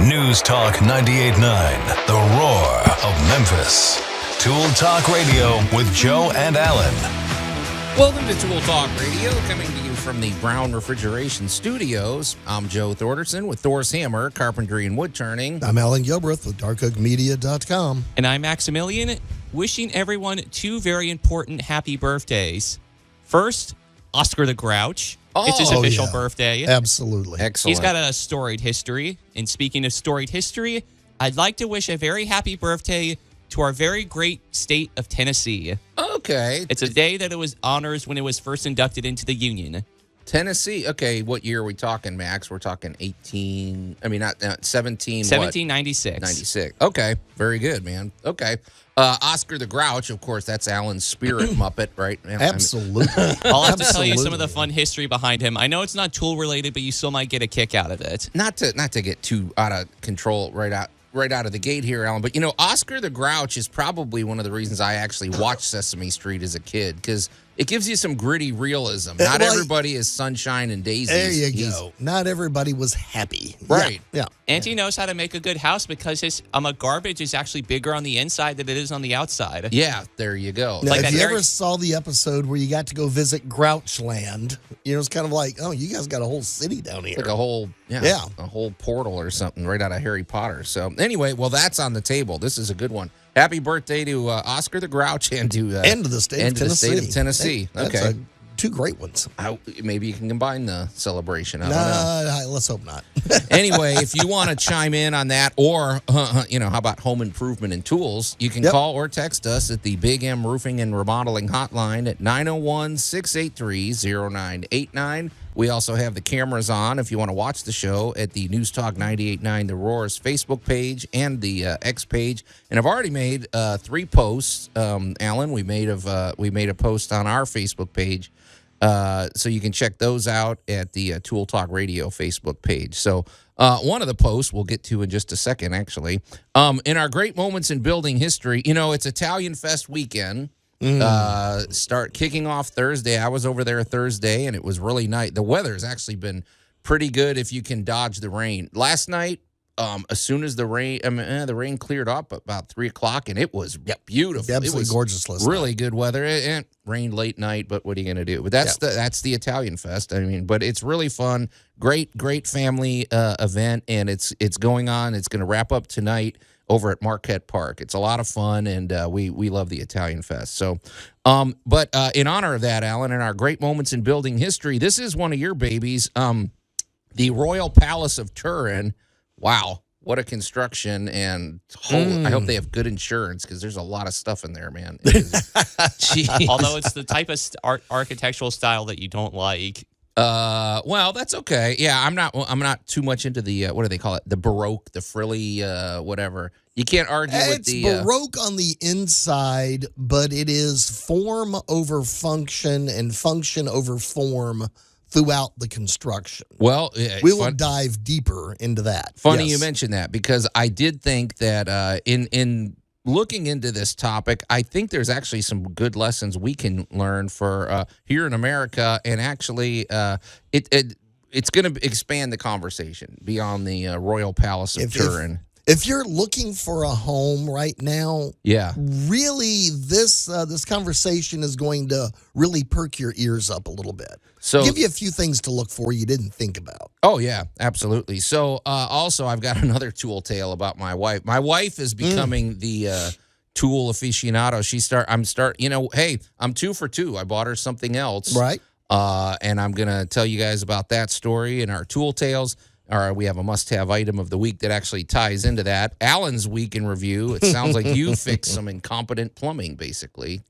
News Talk 98.9, the roar of Memphis. Tool Talk Radio with Joe and Allan. Welcome to Tool Talk Radio, coming to you from the Brown Refrigeration Studios. I'm Joe Thorderson with Thor's Hammer, Carpentry and Wood Turning. I'm Allan Gilbreth with darkhookmedia.com. And I'm Maximilian, wishing everyone two very important happy birthdays. First, Oscar the Grouch. It's his official birthday. Absolutely. Excellent. He's got a storied history. And speaking of storied history, I'd like to wish a very happy birthday to our very great state of Tennessee. Okay. It's a day that it was honors when it was first inducted into the Union. Tennessee. Okay, what year are we talking, Max? We're talking 17. 1796. 96. Okay, very good, man. Okay. Oscar the Grouch, of course, that's Allan's spirit Muppet, right? Absolutely. I'll have to tell you some of the fun history behind him. I know it's not tool related, but you still might get a kick out of it. Not to get too out of control right out of the gate here, Allan, but you know, Oscar the Grouch is probably one of the reasons I actually watched Sesame Street as a kid, because it gives you some gritty realism. Not everybody is sunshine and daisies. There you go. Not everybody was happy. Right. Yeah. And he knows how to make a good house because his garbage is actually bigger on the inside than it is on the outside. Yeah, there you go. Now, Like if you ever saw the episode where you got to go visit Grouchland, you know, it's kind of like, oh, you guys got a whole city down here. Like a whole, a whole portal or something right out of Harry Potter. So anyway, well, that's on the table. This is a good one. Happy birthday to Oscar the Grouch and to the state of Tennessee. The state of Tennessee. That's two great ones. Maybe you can combine the celebration. I don't know. Let's hope not. Anyway, if you want to chime in on that, or how about home improvement and tools, you can call or text us at the Big M Roofing and Remodeling Hotline at 901-683-0989. We also have the cameras on if you want to watch the show at the News Talk 98.9 The Roar's Facebook page and the X page. And I've already made 3 posts. Allan, we made a post on our Facebook page. So you can check those out at the Tool Talk Radio Facebook page. So one of the posts we'll get to in just a second, actually. In our great moments in building history, it's Italian Fest weekend. Start kicking off Thursday. I was over there Thursday, and it was really nice. The weather's actually been pretty good if you can dodge the rain. Last night, as soon as the rain cleared up about 3:00, and it was beautiful. Absolutely it was gorgeous last night. Really good weather. It rained late night, but what are you going to do? But that's the Italian Fest. I mean, but it's really fun. Great family event, and it's going on. It's going to wrap up tonight over at Marquette Park. It's a lot of fun, and we love the Italian Fest. So, but in honor of that, Allan, in our great moments in building history, this is one of your babies, the Royal Palace of Turin. Wow, what a construction, and I hope they have good insurance, because there's a lot of stuff in there, man. Although it's the type of architectural style that you don't like. Well, that's okay. Yeah, I'm not too much into the what do they call it? The Baroque, the frilly, whatever. You can't argue with the Baroque on the inside, but it is form over function and function over form throughout the construction. Well, we will dive deeper into that. Funny you mentioned that, because I did think that in looking into this topic, I think there's actually some good lessons we can learn for here in America, and actually it's going to expand the conversation beyond the Royal Palace of Turin. If you're looking for a home right now, really this conversation is going to really perk your ears up a little bit. So give you a few things to look for you didn't think about. Oh, yeah, absolutely. So also, I've got another tool tale about my wife. My wife is becoming the tool aficionado. Hey, I'm 2 for 2. I bought her something else. Right. And I'm going to tell you guys about that story in our tool tales. We have a must-have item of the week that actually ties into that. Allan's week in review. It sounds like you fixed some incompetent plumbing, basically.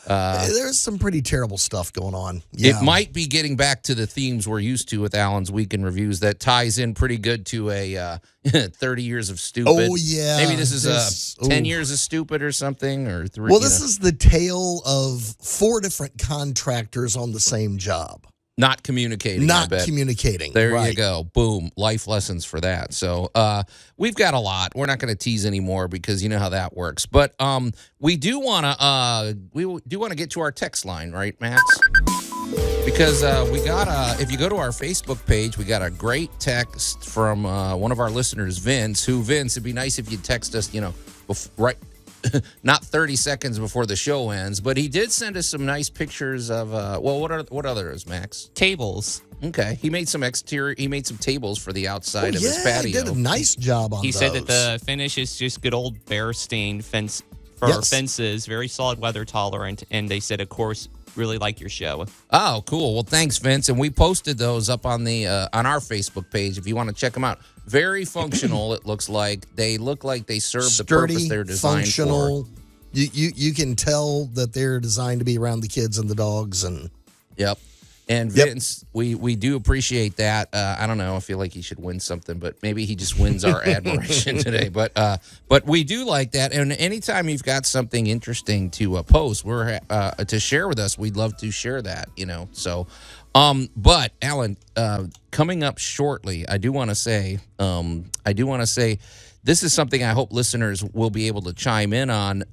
There's some pretty terrible stuff going on. Yeah. It might be getting back to the themes we're used to with Allan's week in reviews. That ties in pretty good to a 30 years of stupid. Oh, yeah. Maybe this is 10 years of stupid or something, or 3. Well, this is the tale of 4 different contractors on the same job. Not communicating. There you go. Boom. Life lessons for that. So we've got a lot. We're not going to tease anymore, because you know how that works. But we do want to get to our text line, right, Max? Because we got if you go to our Facebook page, we got a great text from one of our listeners, Vince. Vince, it'd be nice if you'd text us, right, not 30 seconds before the show ends. But he did send us some nice pictures of what others, Max? Tables. Okay, he made some tables for the outside of his patio. He did a nice job on those. He said that the finish is just good old bear stain fence fences, very solid, weather tolerant, and they said, of course, really like your show. Oh, cool. Well, thanks, Vince. And we posted those up on the on our Facebook page if you want to check them out. Very functional. It looks like they serve the purpose they're designed functional. for. You can tell that they're designed to be around the kids and the dogs and. Yep. And Vince, we do appreciate that. I don't know. I feel like he should win something, but maybe he just wins our admiration today. But we do like that. And anytime you've got something interesting to post, to share with us, we'd love to share that. So, but Allan, coming up shortly, I do want to say, this is something I hope listeners will be able to chime in on.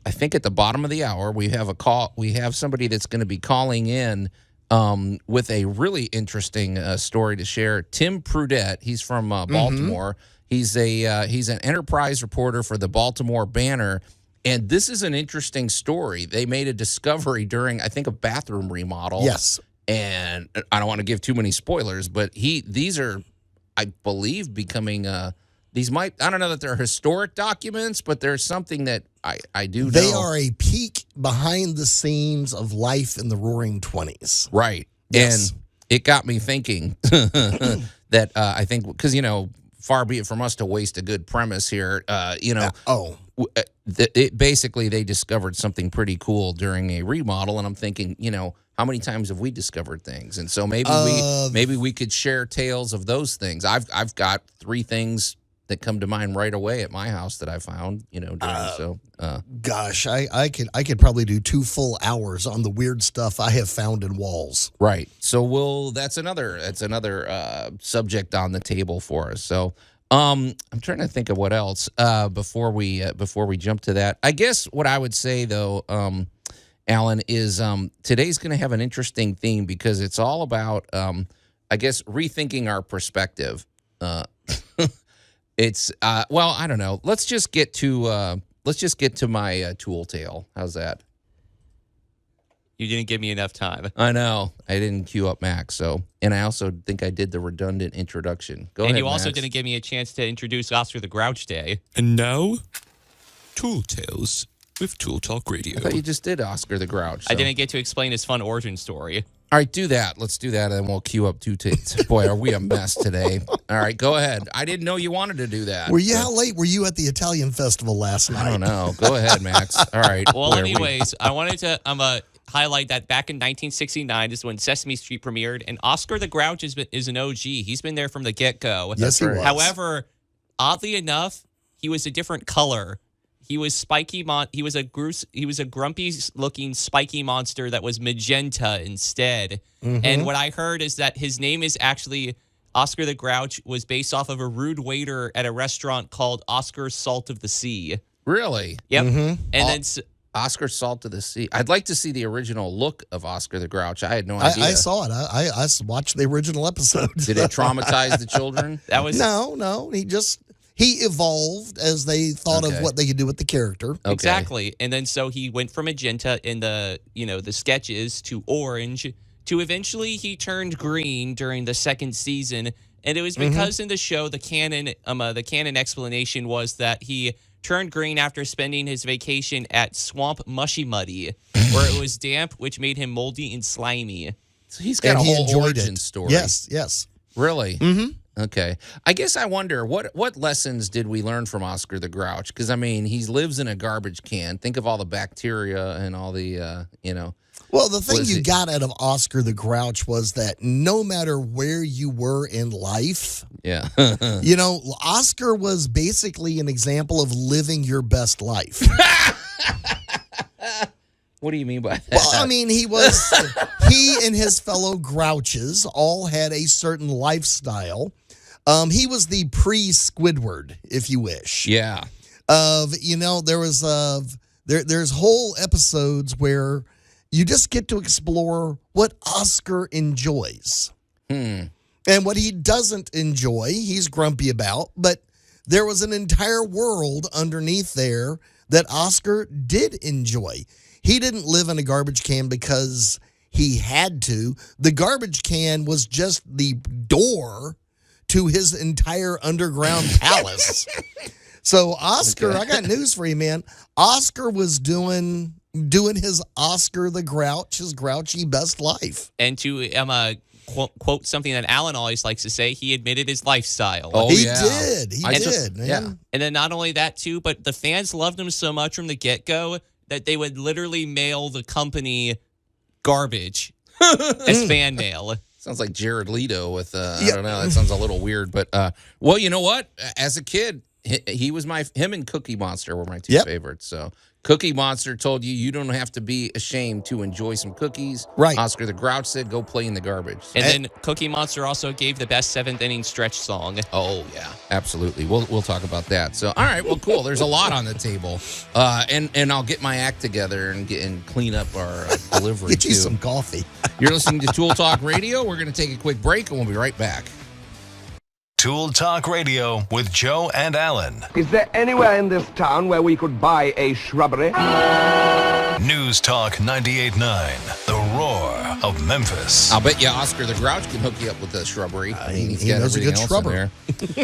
I think at the bottom of the hour, we have a call. We have somebody that's going to be calling in with a really interesting story to share. Tim Prudette, he's from Baltimore. He's an enterprise reporter for the Baltimore Banner, and this is an interesting story. They made a discovery during, I think, a bathroom remodel. Yes, and I don't want to give too many spoilers, but these are, I believe, becoming. I don't know that they're historic documents, but there's something that I do know. They are a peek behind the scenes of life in the Roaring '20s. Right. Yes. And it got me thinking that I think, because, far be it from us to waste a good premise here, basically they discovered something pretty cool during a remodel, and I'm thinking, how many times have we discovered things? And so maybe we could share tales of those things. I've got 3 things that come to mind right away at my house that I found, Gosh, I could probably do 2 full hours on the weird stuff I have found in walls. Right. So that's another subject on the table for us. So I'm trying to think of what else before we jump to that. I guess what I would say though, Allan, is today's going to have an interesting theme because it's all about I guess rethinking our perspective. It's I don't know. Let's just get to my tool tale. How's that? You didn't give me enough time. I know. I didn't queue up Max. And I also think I did the redundant introduction. Go ahead, And you also Max. didn't give me a chance to introduce Oscar the Grouch Day. And now, Tool Tales with Tool Talk Radio. I thought you just did Oscar the Grouch. I didn't get to explain his fun origin story. All right, do that. Let's do that, and then we'll queue up 2 tales. Boy, are we a mess today. All right, go ahead. I didn't know you wanted to do that. How late were you at the Italian festival last night? I don't know. Go ahead, Max. All right. Well, anyways, I wanted to highlight that back in 1969 is when Sesame Street premiered, and Oscar the Grouch is an OG. He's been there from the get-go. Yes, he was. However, oddly enough, he was a different color. He was spiky. He was a grumpy-looking spiky monster that was magenta instead. Mm-hmm. And what I heard is that his name is actually Oscar the Grouch was based off of a rude waiter at a restaurant called Oscar's Salt of the Sea. Really? Yep. Mm-hmm. And then Oscar's Salt of the Sea. I'd like to see the original look of Oscar the Grouch. I had no idea. I saw it. I watched the original episode. Did it traumatize the children? That was No. He evolved as they thought of what they could do with the character. Okay. Exactly. And then so he went from magenta in the sketches to orange to eventually he turned green during the 2nd season. And it was because in the show the canon explanation was that he turned green after spending his vacation at Swamp Mushy Muddy, where it was damp, which made him moldy and slimy. So he's got a whole origin story. Yes. Really? Mm-hmm. Okay. I guess I wonder, what lessons did we learn from Oscar the Grouch? Because, he lives in a garbage can. Think of all the bacteria and all the, Well, the thing you got out of Oscar the Grouch was that no matter where you were in life, yeah, Oscar was basically an example of living your best life. What do you mean by that? Well, he and his fellow Grouches all had a certain lifestyle. He was the pre-Squidward, if you wish. Yeah. There was there's whole episodes where you just get to explore what Oscar enjoys. And what he doesn't enjoy, he's grumpy about, but there was an entire world underneath there that Oscar did enjoy. He didn't live in a garbage can because he had to. The garbage can was just the door to his entire underground palace. So Oscar, I got news for you, man. Oscar was doing his Oscar the Grouch, his grouchy best life. And to quote something that Allan always likes to say, he admitted his lifestyle. Oh, he did. He did, man. Yeah. And then not only that, too, but the fans loved him so much from the get-go that they would literally mail the company garbage as fan mail. Sounds like Jared Leto with, I don't know, that sounds a little weird. But, well, you know what? As a kid, he was him and Cookie Monster were my two favorites. So Cookie Monster told you don't have to be ashamed to enjoy some cookies. Right. Oscar the Grouch said, go play in the garbage. And then Cookie Monster also gave the best seventh inning stretch song. Oh, yeah, absolutely. We'll talk about that. So, all right, well, cool. There's a lot on the table. And I'll get my act together and clean up our delivery, Get you too. some coffee. You're listening to Tool Talk Radio. We're going to take a quick break, and we'll be right back. Tool Talk Radio with Joe and Allan. Is there anywhere in this town where we could buy a shrubbery? News Talk 98.9, the roar of Memphis. I'll bet you Oscar the Grouch can hook you up with the shrubbery. I mean, he's he got knows a everything good else in shrubber.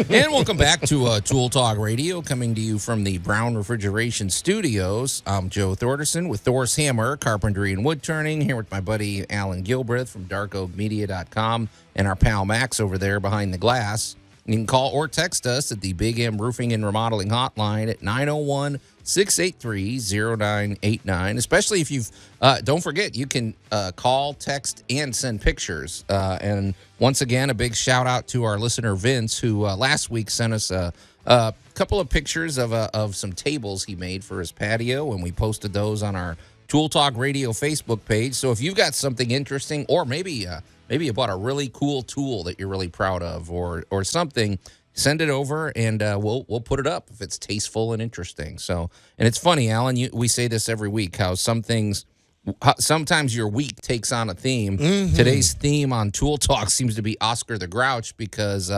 there. And welcome back to Tool Talk Radio, coming to you from the Brown Refrigeration Studios. I'm Joe Thorderson with Thor's Hammer, Carpentry and Wood Turning, here with my buddy Allan Gilbreth from darkoakmedia.com and our pal Max over there behind the glass. You can call or text us at the Big M Roofing and Remodeling Hotline at 901-683-0989, especially if you've, don't forget, you can call, text, and send pictures. And once again, a big shout out to our listener, Vince, who last week sent us a couple of pictures of some tables he made for his patio, and we posted those on our Tool Talk Radio Facebook page. So if you've got something interesting, or maybe you bought a really cool tool that you're really proud of, or something, send it over, and we'll put it up if it's tasteful and interesting. So, and it's funny, Allan, we say this every week, how sometimes your week takes on a theme. Mm-hmm. Today's theme on Tool Talk seems to be Oscar the Grouch, because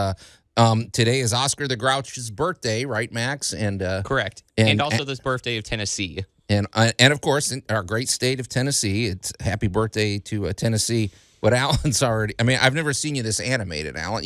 today is Oscar the Grouch's birthday, right, Max? And correct. And also this birthday of Tennessee. And of course, in our great state of Tennessee, it's happy birthday to Tennessee. But Allan's already. I mean, I've never seen you this animated, Allan.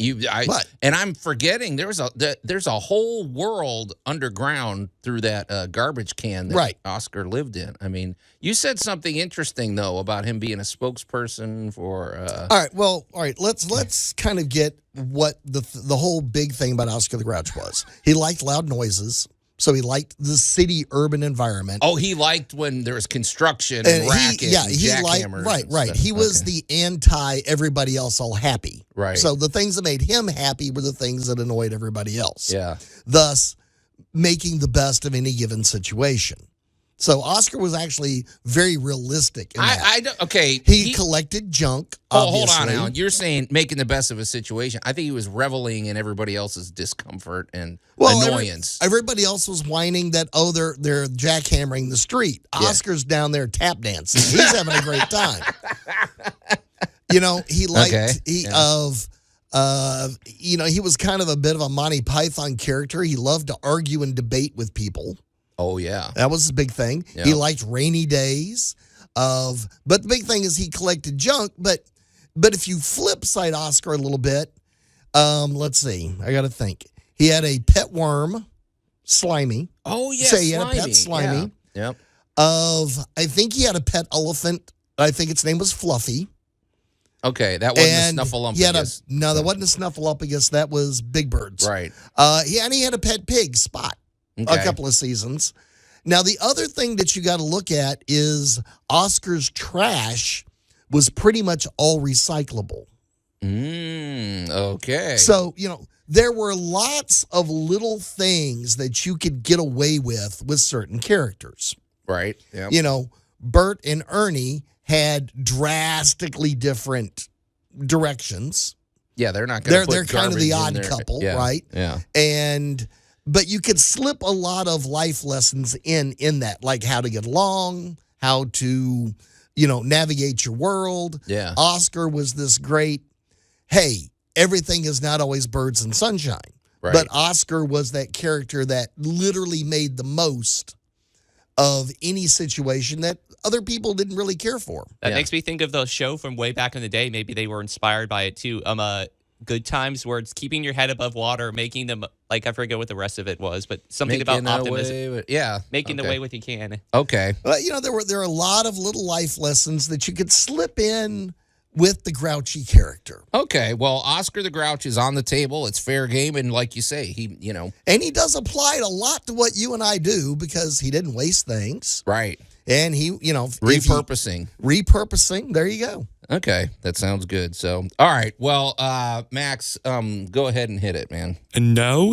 And I'm forgetting there's a whole world underground through that garbage can that Oscar lived in. I mean, you said something interesting though about him being a spokesperson for. All right. Let's kind of get what the whole big thing about Oscar the Grouch was. He liked loud noises. So he liked the city urban environment. Oh, he liked when there was construction and racket and jackhammers. Right. He was the anti everybody else all happy. Right. So the things that made him happy were the things that annoyed everybody else. Yeah. Thus, making the best of any given situation. So Oscar was actually very realistic in that. He collected junk, obviously. Hold on, Allan. You're saying making the best of a situation. I think he was reveling in everybody else's discomfort and annoyance. Everybody else was whining that, they're jackhammering the street. Oscar's down there tap dancing. He's having a great time. He liked, he was kind of a bit of a Monty Python character. He loved to argue and debate with people. Oh, yeah. That was his big thing. Yeah. He liked rainy days. But the big thing is he collected junk. But if you flip side Oscar a little bit, let's see. I got to think. He had a pet worm, Slimy. Oh, yeah, Say he had a pet Slimy. Yeah. Yep. I think he had a pet elephant. I think its name was Fluffy. Okay, that wasn't a Snuffleupagus. No, that wasn't a Snuffleupagus. That was Big Bird's. Right. And he had a pet pig, Spot. Okay. A couple of seasons. Now, the other thing that you got to look at is Oscar's trash was pretty much all recyclable. Okay. So, there were lots of little things that you could get away with certain characters. Right. Yep. Bert and Ernie had drastically different directions. Yeah, they're not going to They're kind of the odd couple, right? Yeah. But you could slip a lot of life lessons in that, like how to get along, how to navigate your world. Yeah. Oscar was this great, hey, everything is not always birds and sunshine. Right. But Oscar was that character that literally made the most of any situation that other people didn't really care for. That makes me think of the show from way back in the day. Maybe they were inspired by it too. Good Times, where it's keeping your head above water, making them, like, I forget what the rest of it was, but something about optimism. Making the way with you can. Okay. But, there are a lot of little life lessons that you could slip in with the grouchy character. Okay. Well, Oscar the Grouch is on the table. It's fair game. And like you say, And he does apply it a lot to what you and I do because he didn't waste things. Right. And he, repurposing. There you go. Okay. That sounds good. So, all right. Well, Max, go ahead and hit it, man. And now,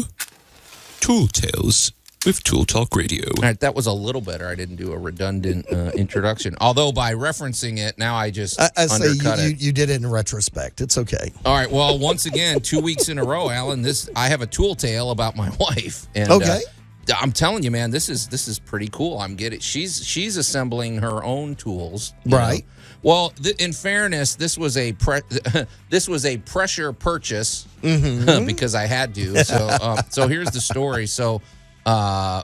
Tool Tales with Tool Talk Radio. All right. That was a little better. I didn't do a redundant introduction. Although by referencing it, now I just undercut it. You did it in retrospect. It's okay. All right. Well, once again, 2 weeks in a row, Alan, I have a tool tale about my wife. And, okay. I'm telling you, man, this is pretty cool. She's assembling her own tools, right? Know? Well, in fairness, this was a pressure purchase because I had to. So here's the story. So a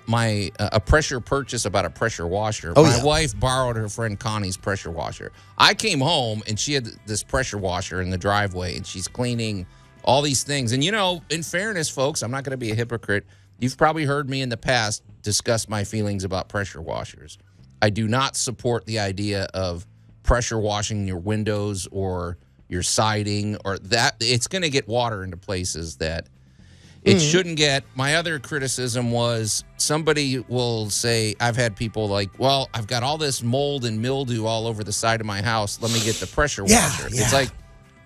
pressure purchase about a pressure washer. My wife borrowed her friend Connie's pressure washer. I came home and she had this pressure washer in the driveway, and she's cleaning all these things. And in fairness, folks, I'm not going to be a hypocrite. You've probably heard me in the past discuss my feelings about pressure washers. I do not support the idea of pressure washing your windows or your siding, or that it's going to get water into places that it shouldn't get. My other criticism was somebody will say, I've had people like, well, I've got all this mold and mildew all over the side of my house. Let me get the pressure washer. Yeah. It's like,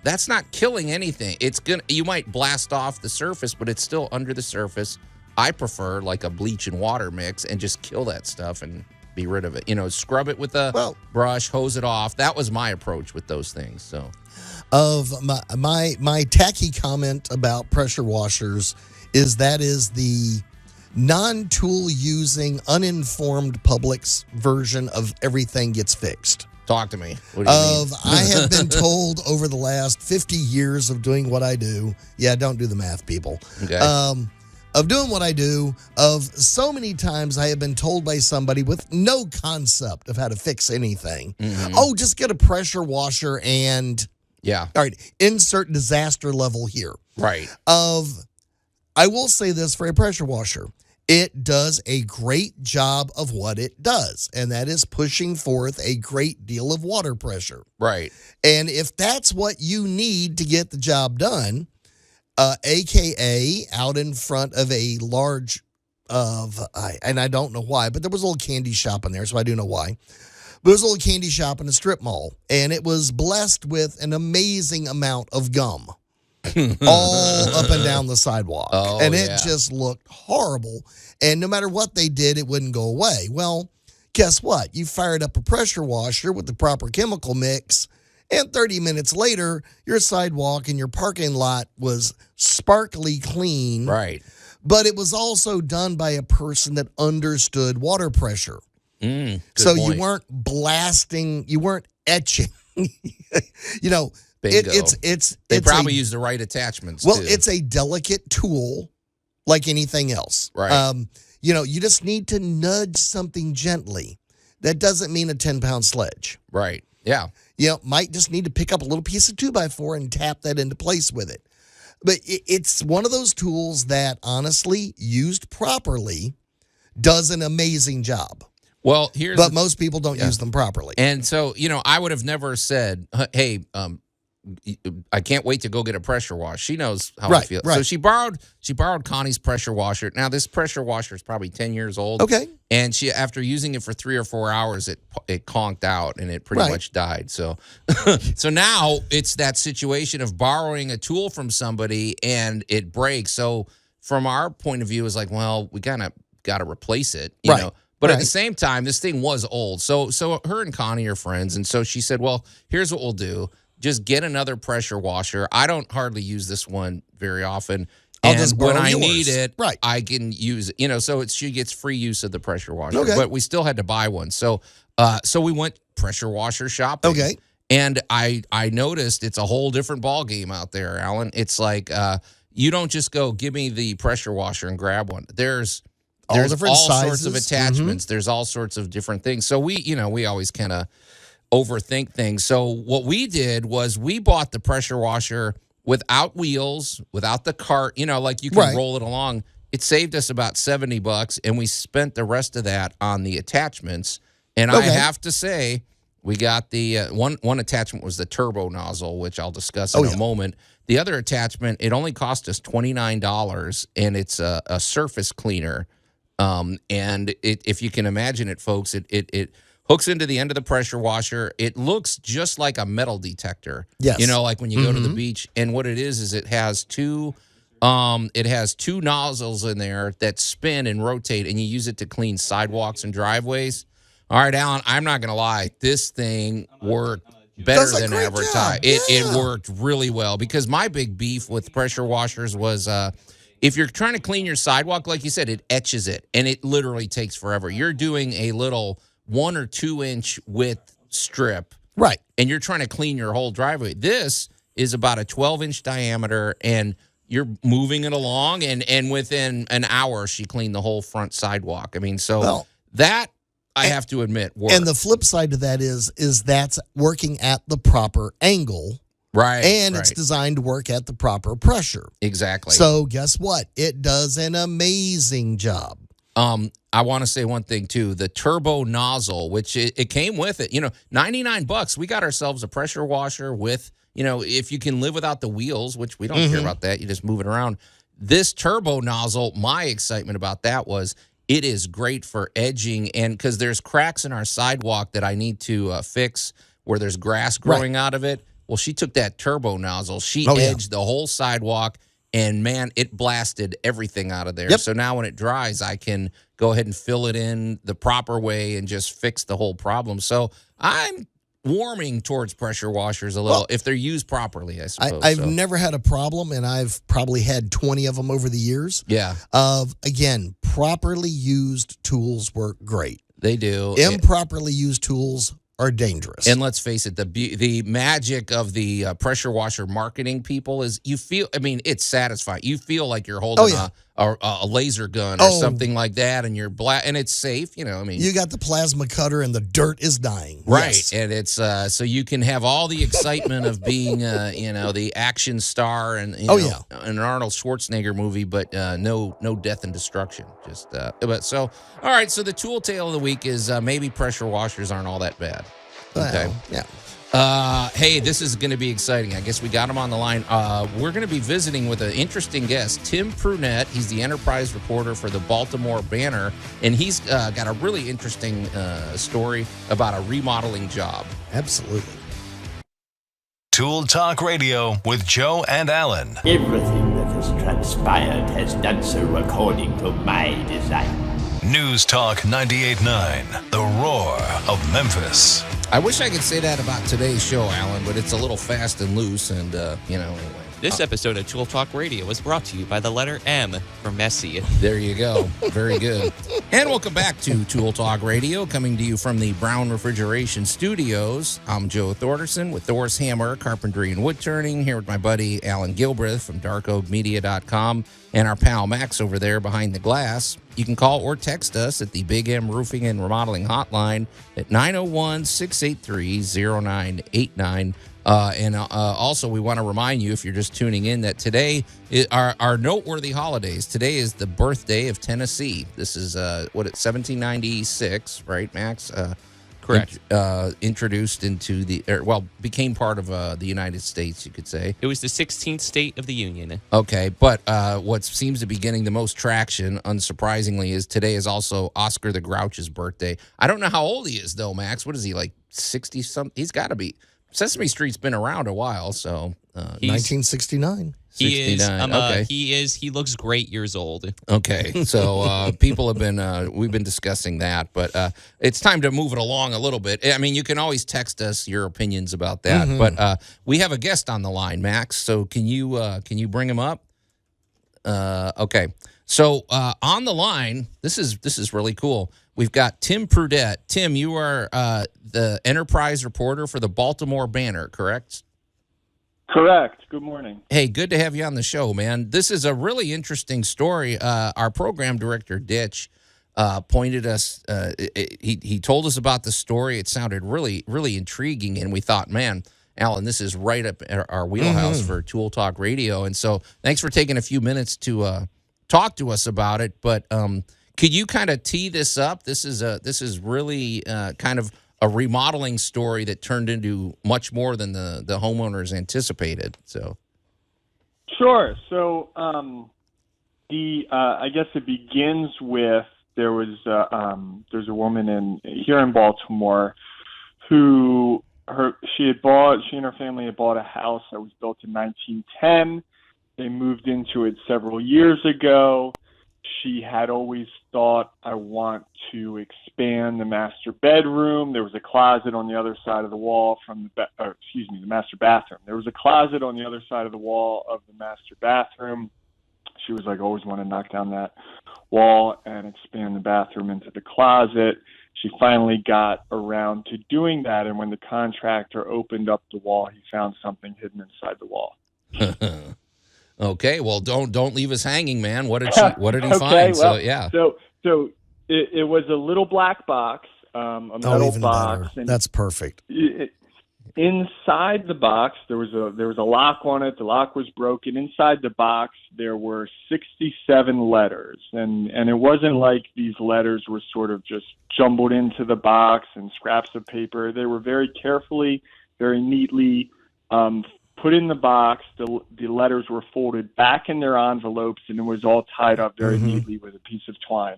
that's not killing anything. You might blast off the surface, but it's still under the surface. I prefer like a bleach and water mix and just kill that stuff and be rid of it. Scrub it with a brush, hose it off. That was my approach with those things. So, of my tacky comment about pressure washers is the non-tool using, uninformed public's version of everything gets fixed. Talk to me. What do you mean? I have been told over the last 50 years of doing what I do. Yeah, don't do the math, people. Okay. Of doing what I do, of so many times I have been told by somebody with no concept of how to fix anything, just get a pressure washer and, all right, insert disaster level here. Right. I will say this for a pressure washer. It does a great job of what it does, and that is pushing forth a great deal of water pressure. Right. And if that's what you need to get the job done, AKA out in front of a large and I don't know why, but there was a little candy shop in there, so I do know why. But there was a little candy shop in a strip mall, and it was blessed with an amazing amount of gum all up and down the sidewalk. And it just looked horrible. And no matter what they did, it wouldn't go away. Well, guess what? You fired up a pressure washer with the proper chemical mix, and 30 minutes later, your sidewalk in your parking lot was sparkly clean. Right. But it was also done by a person that understood water pressure. So point. you weren't blasting, you weren't etching. Bingo. They probably use the right attachments. Well, too. It's a delicate tool like anything else. Right. You just need to nudge something gently. That doesn't mean a 10-pound sledge. Right. Yeah. Might just need to pick up a little piece of 2x4 and tap that into place with it. But it's one of those tools that, honestly, used properly, does an amazing job. Well, but most people don't use them properly. And so, I would have never said, hey, I can't wait to go get a pressure wash. She knows how I feel. Right. So she borrowed Connie's pressure washer. Now, this pressure washer is probably 10 years old. Okay. And she, after using it for 3 or 4 hours, it conked out and it pretty much died. So, so now it's that situation of borrowing a tool from somebody and it breaks. So from our point of view, it's like, well, we kind of got to replace it, you know. But at the same time, this thing was old. So her and Connie are friends. And so she said, well, here's what we'll do. Just get another pressure washer. I don't hardly use this one very often. And when I need it, I can use it. So she gets free use of the pressure washer. Okay. But we still had to buy one. So we went pressure washer shopping. Okay. And I noticed it's a whole different ball game out there, Alan. It's like you don't just go, give me the pressure washer and grab one. There's all sorts of attachments. Mm-hmm. There's all sorts of different things. So we always kind of overthink things. So what we did was we bought the pressure washer without wheels, without the cart, like you can roll it along. It saved us about $70, and we spent the rest of that on the attachments. And I have to say, we got the one attachment was the turbo nozzle, which I'll discuss in a moment. The other attachment, it only cost us $29, and it's a surface cleaner. And if you can imagine it, folks, it hooks into the end of the pressure washer. It looks just like a metal detector. Yes. Like when you go to the beach. And what it is it has two nozzles in there that spin and rotate, and you use it to clean sidewalks and driveways. All right, Alan, I'm not going to lie. This thing worked better than advertised. It worked really well, because my big beef with pressure washers was if you're trying to clean your sidewalk, like you said, it etches it, and it literally takes forever. You're doing a little 1 or 2 inch width strip. Right. And you're trying to clean your whole driveway. This is about a 12-inch diameter, and you're moving it along, and within an hour, she cleaned the whole front sidewalk. I mean, that, I have to admit, worked. And the flip side to that is that's working at the proper angle. Right. And it's designed to work at the proper pressure. Exactly. So guess what? It does an amazing job. I want to say one thing, too. The turbo nozzle, which it came with it, $99. We got ourselves a pressure washer with, if you can live without the wheels, which we don't care about that. You just move it around. This turbo nozzle, my excitement about that was it is great for edging, and because there's cracks in our sidewalk that I need to fix where there's grass growing out of it. Well, she took that turbo nozzle. She edged the whole sidewalk, and, man, it blasted everything out of there. Yep. So now when it dries, I can go ahead and fill it in the proper way and just fix the whole problem. So I'm warming towards pressure washers a little if they're used properly, I suppose. I've never had a problem, and I've probably had 20 of them over the years. Yeah. Again, properly used tools work great. They do. Improperly used tools are dangerous. And let's face it, the magic of the pressure washer marketing people is it's satisfying. You feel like you're holding a laser gun or something like that, and you're and it's safe. You got the plasma cutter, and the dirt is dying. Right. Yes. And it's so you can have all the excitement of being the action star and in an Arnold Schwarzenegger movie, but no death and destruction. Just all right. So the tool tale of the week is maybe pressure washers aren't all that bad. Okay. Hey, this is going to be exciting. I guess we got him on the line. We're going to be visiting with an interesting guest, Tim Prunette. He's the enterprise reporter for the Baltimore Banner, and he's got a really interesting story about a remodeling job. Absolutely. Tool Talk Radio with Joe and Allan. Everything that has transpired has done so according to my design. News Talk 98.9, the roar of Memphis. I wish I could say that about today's show, Allan, but it's a little fast and loose, and, anyway. This episode of Tool Talk Radio was brought to you by the letter M for messy. There you go. Very good. And welcome back to Tool Talk Radio, coming to you from the Brown Refrigeration Studios. I'm Joe Thorderson with Thor's Hammer, Carpentry and Wood Turning, here with my buddy Allan Gilbreth from darkoakmedia.com and our pal Max over there behind the glass. You can call or text us at the Big M Roofing and Remodeling Hotline at 901-683-0989. And also, we want to remind you, if you're just tuning in, that today are noteworthy holidays. Today is the birthday of Tennessee. This is, 1796, right, Max? Correct. Introduced into became part of the United States, you could say. It was the 16th state of the Union. Okay, but what seems to be getting the most traction, unsurprisingly, is today is also Oscar the Grouch's birthday. I don't know how old he is, though, Max. What is he, like 60-something? He's got to be. Sesame Street's been around a while, so 1969. He is. Okay. He looks great years old. Okay, so people have been. We've been discussing that, but it's time to move it along a little bit. I mean, you can always text us your opinions about that, but we have a guest on the line, Max. So can you bring him up? Okay. So on the line, this is really cool. We've got Tim Prudette. Tim, you are the enterprise reporter for the Baltimore Banner, correct? Correct. Good morning. Hey, good to have you on the show, man. This is a really interesting story. Our program director, Ditch, pointed us. He told us about the story. It sounded really, really intriguing, and we thought, man, Allan, this is right up our wheelhouse for Tool Talk Radio. And so, thanks for taking a few minutes to talk to us about it. But could you kind of tee this up? This is really kind of a remodeling story that turned into much more than the homeowners anticipated. So, sure. So, I guess it begins with there's a woman here in Baltimore who she and her family had bought a house that was built in 1910. They moved into it several years ago. She had always thought, I want to expand the master bedroom. There was a closet on the other side of the wall from the master bathroom. There was a closet on the other side of the wall of the master bathroom. She was like, always want to knock down that wall and expand the bathroom into the closet. She finally got around to doing that, and when the contractor opened up the wall, he found something hidden inside the wall. Okay, well, don't leave us hanging, man. What did he find? Well, so it was a little black box, a metal box. And that's perfect. Inside the box, there was a lock on it. The lock was broken. Inside the box, there were 67 letters, and it wasn't like these letters were sort of just jumbled into the box and scraps of paper. They were very carefully, very neatly put in the box. The letters were folded back in their envelopes, and it was all tied up very neatly with a piece of twine.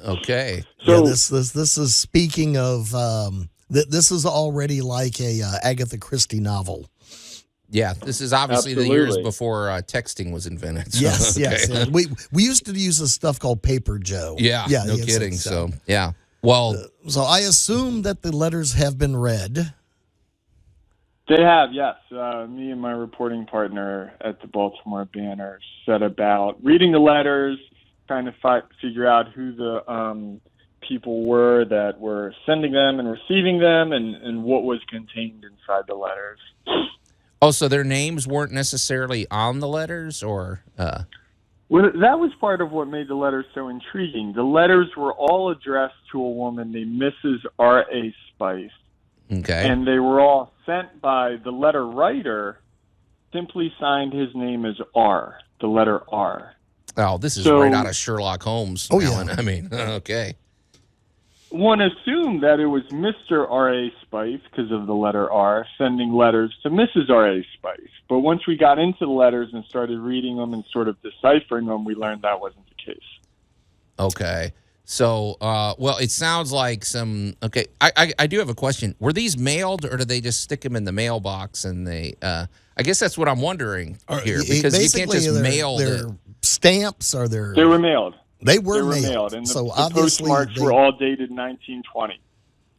Okay. So this is speaking of. This is already like a Agatha Christie novel. Yeah, this is obviously the years before texting was invented. So, yes, yes. We used to use this stuff called paper, Joe. Yeah, no kidding. So, yeah. Well, so I assume that the letters have been read. They have, yes. Me and my reporting partner at the Baltimore Banner set about reading the letters, trying to figure out who the people were that were sending them and receiving them, and what was contained inside the letters. Oh, so their names weren't necessarily on the letters, or? Well, that was part of what made the letters so intriguing. The letters were all addressed to a woman named Mrs. R.A. Spice. Okay. And they were all sent by the letter writer, simply signed his name as R, the letter R. Oh, this is right out of Sherlock Holmes, Allan. Yeah. I mean, okay. One assumed that it was Mr. R.A. Spice, because of the letter R, sending letters to Mrs. R.A. Spice. But once we got into the letters and started reading them and sort of deciphering them, we learned that wasn't the case. Okay. So, well, it sounds like okay, I do have a question. Were these mailed, or did they just stick them in the mailbox and they, I guess that's what I'm wondering here, because you can't just mail their stamps, or their... They were mailed. They were mailed. And so the obviously postmarks were all dated 1920.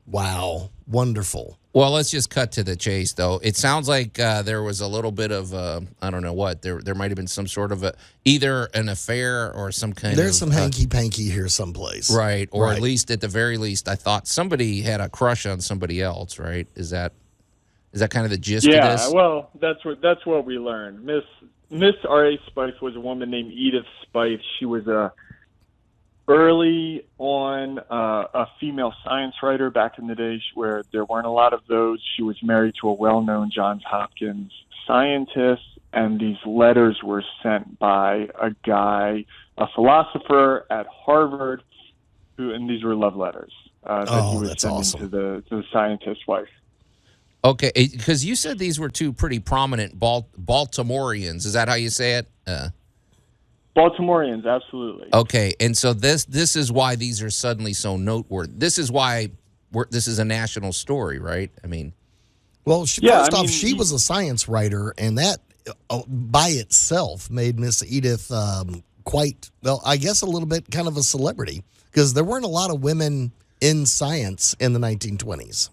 Wow. Wonderful. Well, let's just cut to the chase, though. It sounds like there was a little bit of, I don't know what, there might have been some sort of either an affair or some kind There's some hanky-panky here someplace. Right, or at least, at the very least, I thought somebody had a crush on somebody else, right? Is that kind of the gist of this? Yeah, well, that's what we learned. Miss R.A. Spice was a woman named Edith Spice. She was early on a female science writer back in the day, where there weren't a lot of those. She was married to a well-known Johns Hopkins scientist, and these letters were sent by a guy, a philosopher at Harvard, and these were love letters that he was sending to the scientist's wife. Okay, because you said these were two pretty prominent Baltimoreans. Is that how you say it? Baltimoreans, absolutely. Okay, and so this is why these are suddenly so noteworthy. This is why this is a national story, right? I mean, well, first off, she was a science writer, and that by itself made Miss Edith quite, well, I guess a little bit kind of a celebrity, because there weren't a lot of women in science in the 1920s.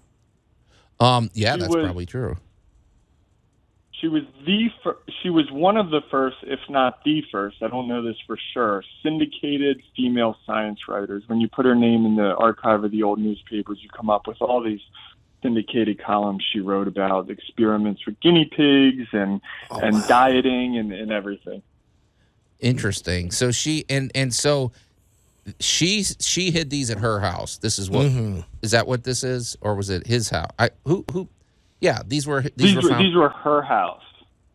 Yeah, that's probably true. She she was she was one of the first, if not the first, I don't know this for sure, syndicated female science writers. When you put her name in the archive of the old newspapers, you come up with all these syndicated columns she wrote about experiments with guinea pigs and dieting and everything. Interesting. So she so she hid these at her house. This is what is that what this is, or was it his house? Yeah, these were her house.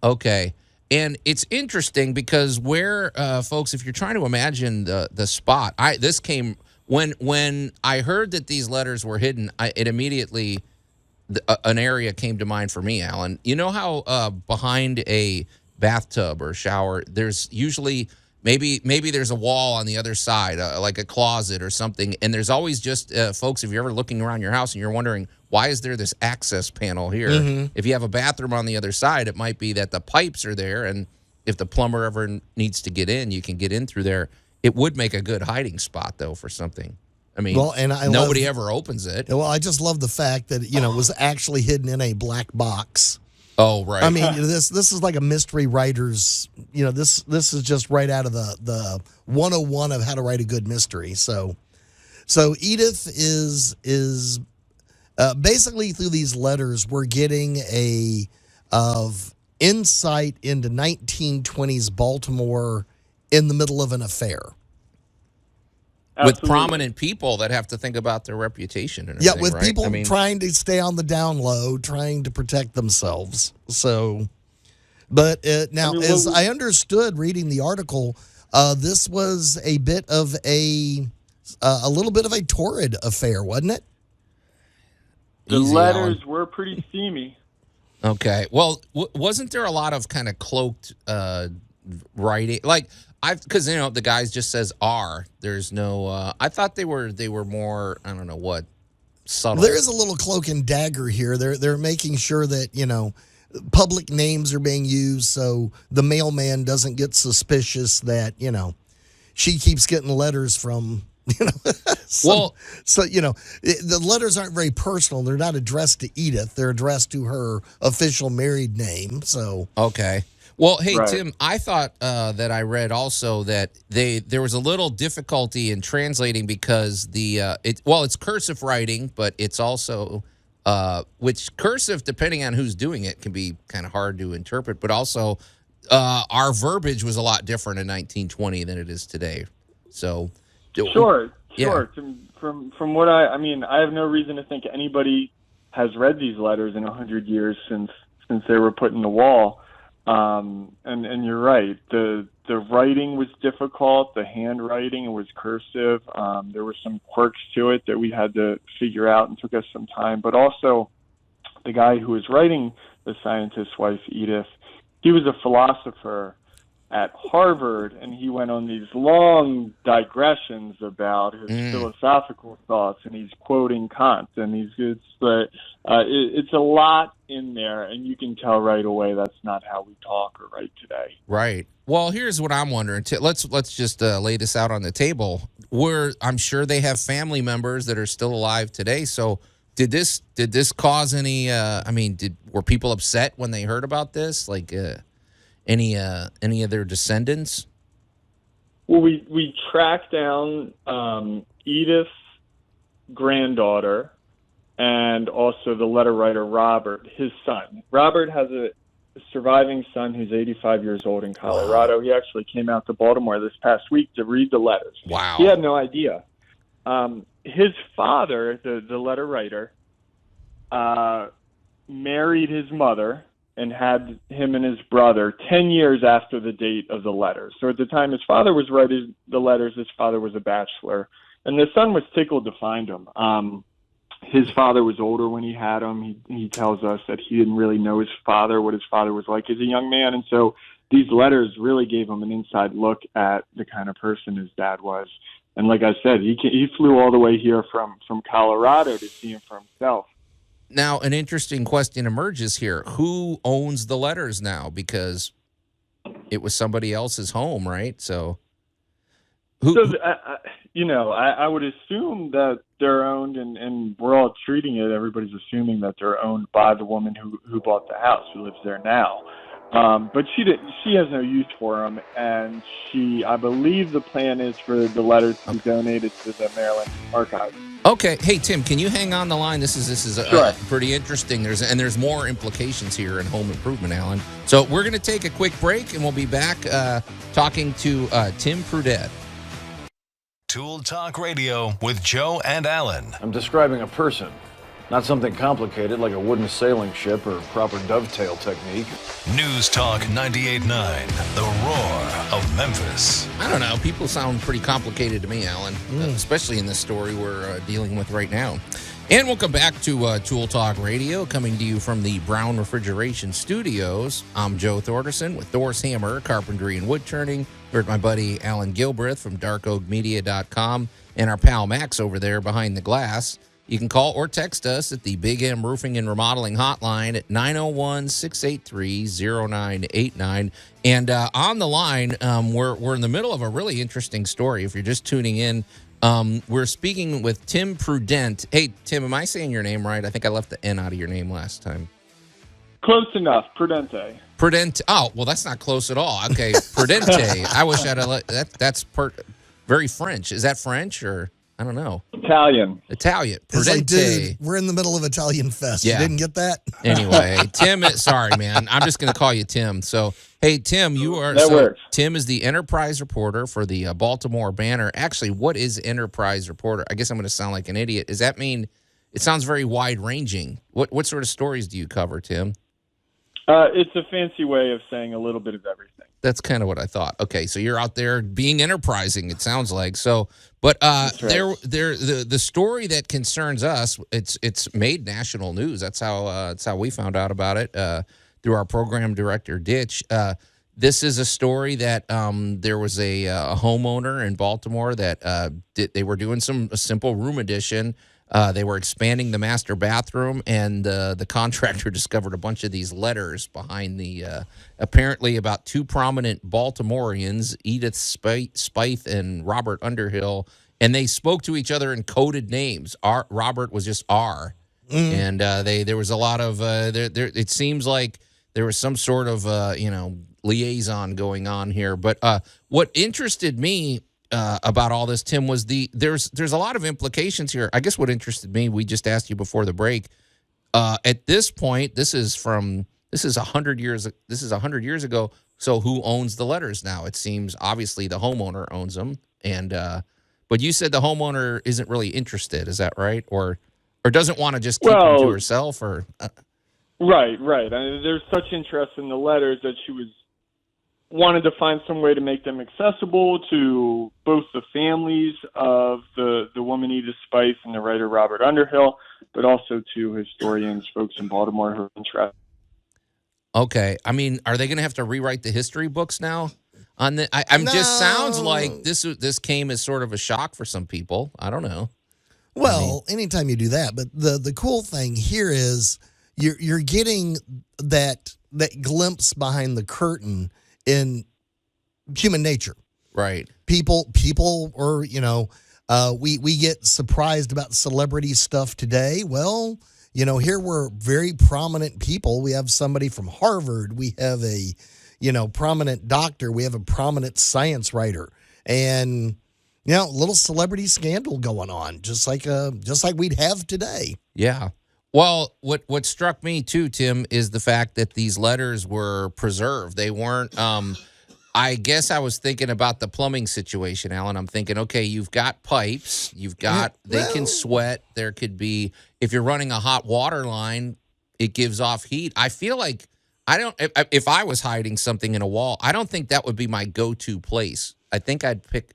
Okay. And it's interesting because where folks, if you're trying to imagine the spot, this came when I heard that these letters were hidden, it immediately an area came to mind for me, Allan. You know how behind a bathtub or shower, there's usually maybe there's a wall on the other side, like a closet or something, and there's always just folks, if you're ever looking around your house and you're wondering, why is there this access panel here? If you have a bathroom on the other side, it might be that the pipes are there, and if the plumber ever needs to get in, you can get in through there. It would make a good hiding spot, though, for something. I mean, nobody ever opens it. Well, I just love the fact that, it was actually hidden in a black box. Oh, right. I mean, this is like a mystery writer's, this is just right out of the 101 of how to write a good mystery. So Edith is basically through these letters, we're getting of insight into 1920s Baltimore in the middle of an affair. With prominent people that have to think about their reputation and everything, with right? people trying to stay on the down low, trying to protect themselves. So, but now, as I understood reading the article, this was a bit of a little bit of a torrid affair, wasn't it? The letters were pretty steamy. Okay. Well, wasn't there a lot of kind of cloaked writing? Like, because the guys just says R. There's no. I thought they were more. I don't know what. Subtle. There is a little cloak and dagger here. They're making sure that public names are being used, so the mailman doesn't get suspicious that she keeps getting letters from. The letters aren't very personal. They're not addressed to Edith. They're addressed to her official married name. So okay. Well, hey, right. Tim, I thought that I read also that there was a little difficulty in translating because it's cursive writing, but it's also which cursive, depending on who's doing it, can be kind of hard to interpret. But also, our verbiage was a lot different in 1920 than it is today. So, sure. From what I have no reason to think anybody has read these letters in 100 years since they were put in the wall. And you're right. The writing was difficult. The handwriting was cursive. There were some quirks to it that we had to figure out and took us some time. But also, the guy who was writing the scientist's wife, Edith, he was a philosopher at Harvard, and he went on these long digressions about his philosophical thoughts, and he's quoting Kant, and it's a lot in there, and you can tell right away that's not how we talk or write today. Right. Well, here's what I'm wondering. Let's just lay this out on the table. I'm sure they have family members that are still alive today. So did this cause any? Were people upset when they heard about this? Like any of their descendants? Well, we tracked down Edith's granddaughter. And also the letter writer, Robert, his son. Robert has a surviving son who's 85 years old in Colorado. Wow. He actually came out to Baltimore this past week to read the letters. Wow. He had no idea. His father, the letter writer, married his mother and had him and his brother 10 years after the date of the letters. So at the time his father was writing the letters, his father was a bachelor. And the son was tickled to find him. His father was older when he had him. He tells us that he didn't really know his father, what his father was like as a young man. And so these letters really gave him an inside look at the kind of person his dad was. And like I said, he flew all the way here from Colorado to see him for himself. Now, an interesting question emerges here. Who owns the letters now? Because it was somebody else's home, right? So, I would assume that they're owned, and we're all treating it. Everybody's assuming that they're owned by the woman who bought the house, who lives there now. But she has no use for them, and I believe the plan is for the letters to be donated to the Maryland Archives. Okay, hey Tim, can you hang on the line? This is Sure. Pretty interesting. There's more implications here in home improvement, Allan. So we're going to take a quick break, and we'll be back talking to Tim Prudette. Tool Talk Radio with Joe and Allan. I'm describing a person, not something complicated like a wooden sailing ship or proper dovetail technique. News Talk 98.9, the roar of Memphis. I don't know. People sound pretty complicated to me, Allan, especially in this story we're dealing with right now. And welcome back to Tool Talk Radio, coming to you from the Brown Refrigeration Studios. I'm Joe Thorderson with Thor's Hammer, Carpentry and Wood Turning. We're with my buddy Allan Gilbreth from darkoakmedia.com and our pal Max over there behind the glass. You can call or text us at the Big M Roofing and Remodeling Hotline at 901-683-0989. And on the line, we're in the middle of a really interesting story. If you're just tuning in, we're speaking with Tim Prudette. Hey, Tim, am I saying your name right? I think I left the N out of your name last time. Close enough. Prudente. Prudente. Oh, well, that's not close at all. Okay, Prudente. I wish I'd have that's very French. Is that French or... I don't know. Italian. It's like, dude, we're in the middle of Italian Fest. Yeah. You didn't get that? Anyway, Tim, sorry, man. I'm just going to call you Tim. So, hey, Tim, works. Tim is the Enterprise reporter for the Baltimore Banner. Actually, what is Enterprise reporter? I guess I'm going to sound like an idiot. Does that mean it sounds very wide-ranging? What sort of stories do you cover, Tim? It's a fancy way of saying a little bit of everything. That's kind of what I thought. Okay, so you're out there being enterprising, it sounds like. So, but right. the story that concerns us, it's made national news. That's how we found out about it through our program director Ditch. This is a story that there was a homeowner in Baltimore that they were doing a simple room addition. They were expanding the master bathroom, and the contractor discovered a bunch of these letters behind the, apparently about two prominent Baltimoreans, Edith Spithe and Robert Underhill, and they spoke to each other in coded names. Robert was just R, and there was a lot of, it seems like there was some sort of, liaison going on here. But what interested me about all this, Tim, was there's a lot of implications here. I guess what interested me, we just asked you before the break. At this point, this is 100 years. This is 100 years ago. So who owns the letters now? It seems obviously the homeowner owns them. And but you said the homeowner isn't really interested. Is that right? Or doesn't want to just keep them to herself? Or Right. I mean, there's such interest in the letters that she wanted to find some way to make them accessible to both the families of the woman Edith Spithe and the writer Robert Underhill, but also to historians, folks in Baltimore who are interested. Okay. I mean, are they going to have to rewrite the history books now? No. Just sounds like this came as sort of a shock for some people. I don't know. Well, anytime you do that, but the cool thing here is you're getting that glimpse behind the curtain in human nature. Right. People are, we get surprised about celebrity stuff today. Well, here we're very prominent people. We have somebody from Harvard. We have a, prominent doctor. We have a prominent science writer. And, a little celebrity scandal going on, just like we'd have today. Yeah. Well, what struck me too, Tim, is the fact that these letters were preserved. They weren't. I guess I was thinking about the plumbing situation, Allan. I'm thinking, okay, you've got pipes, they can sweat. There could be, if you're running a hot water line, it gives off heat. I feel like if I was hiding something in a wall, I don't think that would be my go-to place. I think I'd pick.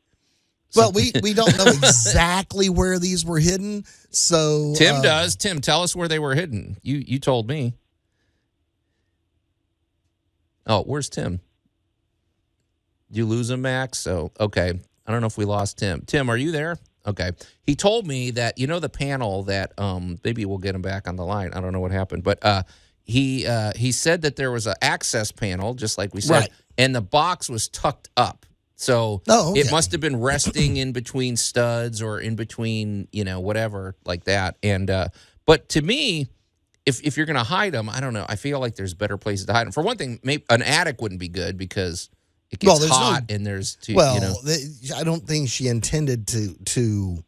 Well, we don't know exactly where these were hidden, so Tim does. Tim, tell us where they were hidden. You told me. Oh, where's Tim? Did you lose him, Max? So okay, I don't know if we lost Tim. Tim, are you there? Okay, he told me that the panel that maybe we'll get him back on the line. I don't know what happened, but he said that there was an access panel, just like we said, right, and the box was tucked up. So It must have been resting in between studs or in between, whatever like that. And but to me, if you're going to hide them, I don't know. I feel like there's better places to hide them. For one thing, maybe an attic wouldn't be good because it gets hot and there's too. I don't think she intended to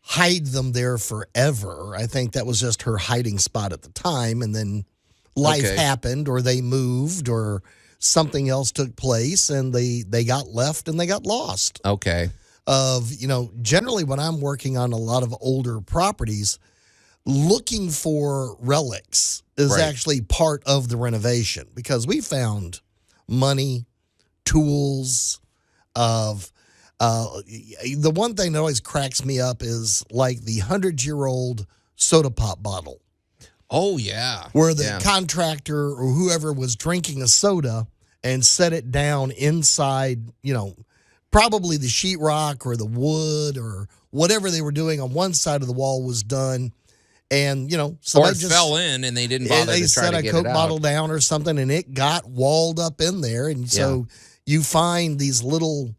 hide them there forever. I think that was just her hiding spot at the time, and then life happened, or they moved, or something else took place, and they got left and they got lost. Okay. Generally when I'm working on a lot of older properties, looking for relics is actually part of the renovation, because we found money, tools, the one thing that always cracks me up is like the 100-year-old soda pop bottle. Oh, yeah. Where the contractor or whoever was drinking a soda and set it down inside, probably the sheetrock or the wood or whatever they were doing on one side of the wall was done. And, so or they it just fell in and they didn't bother to try to get it out. They set a Coke bottle down or something, and it got walled up in there. And so you find these little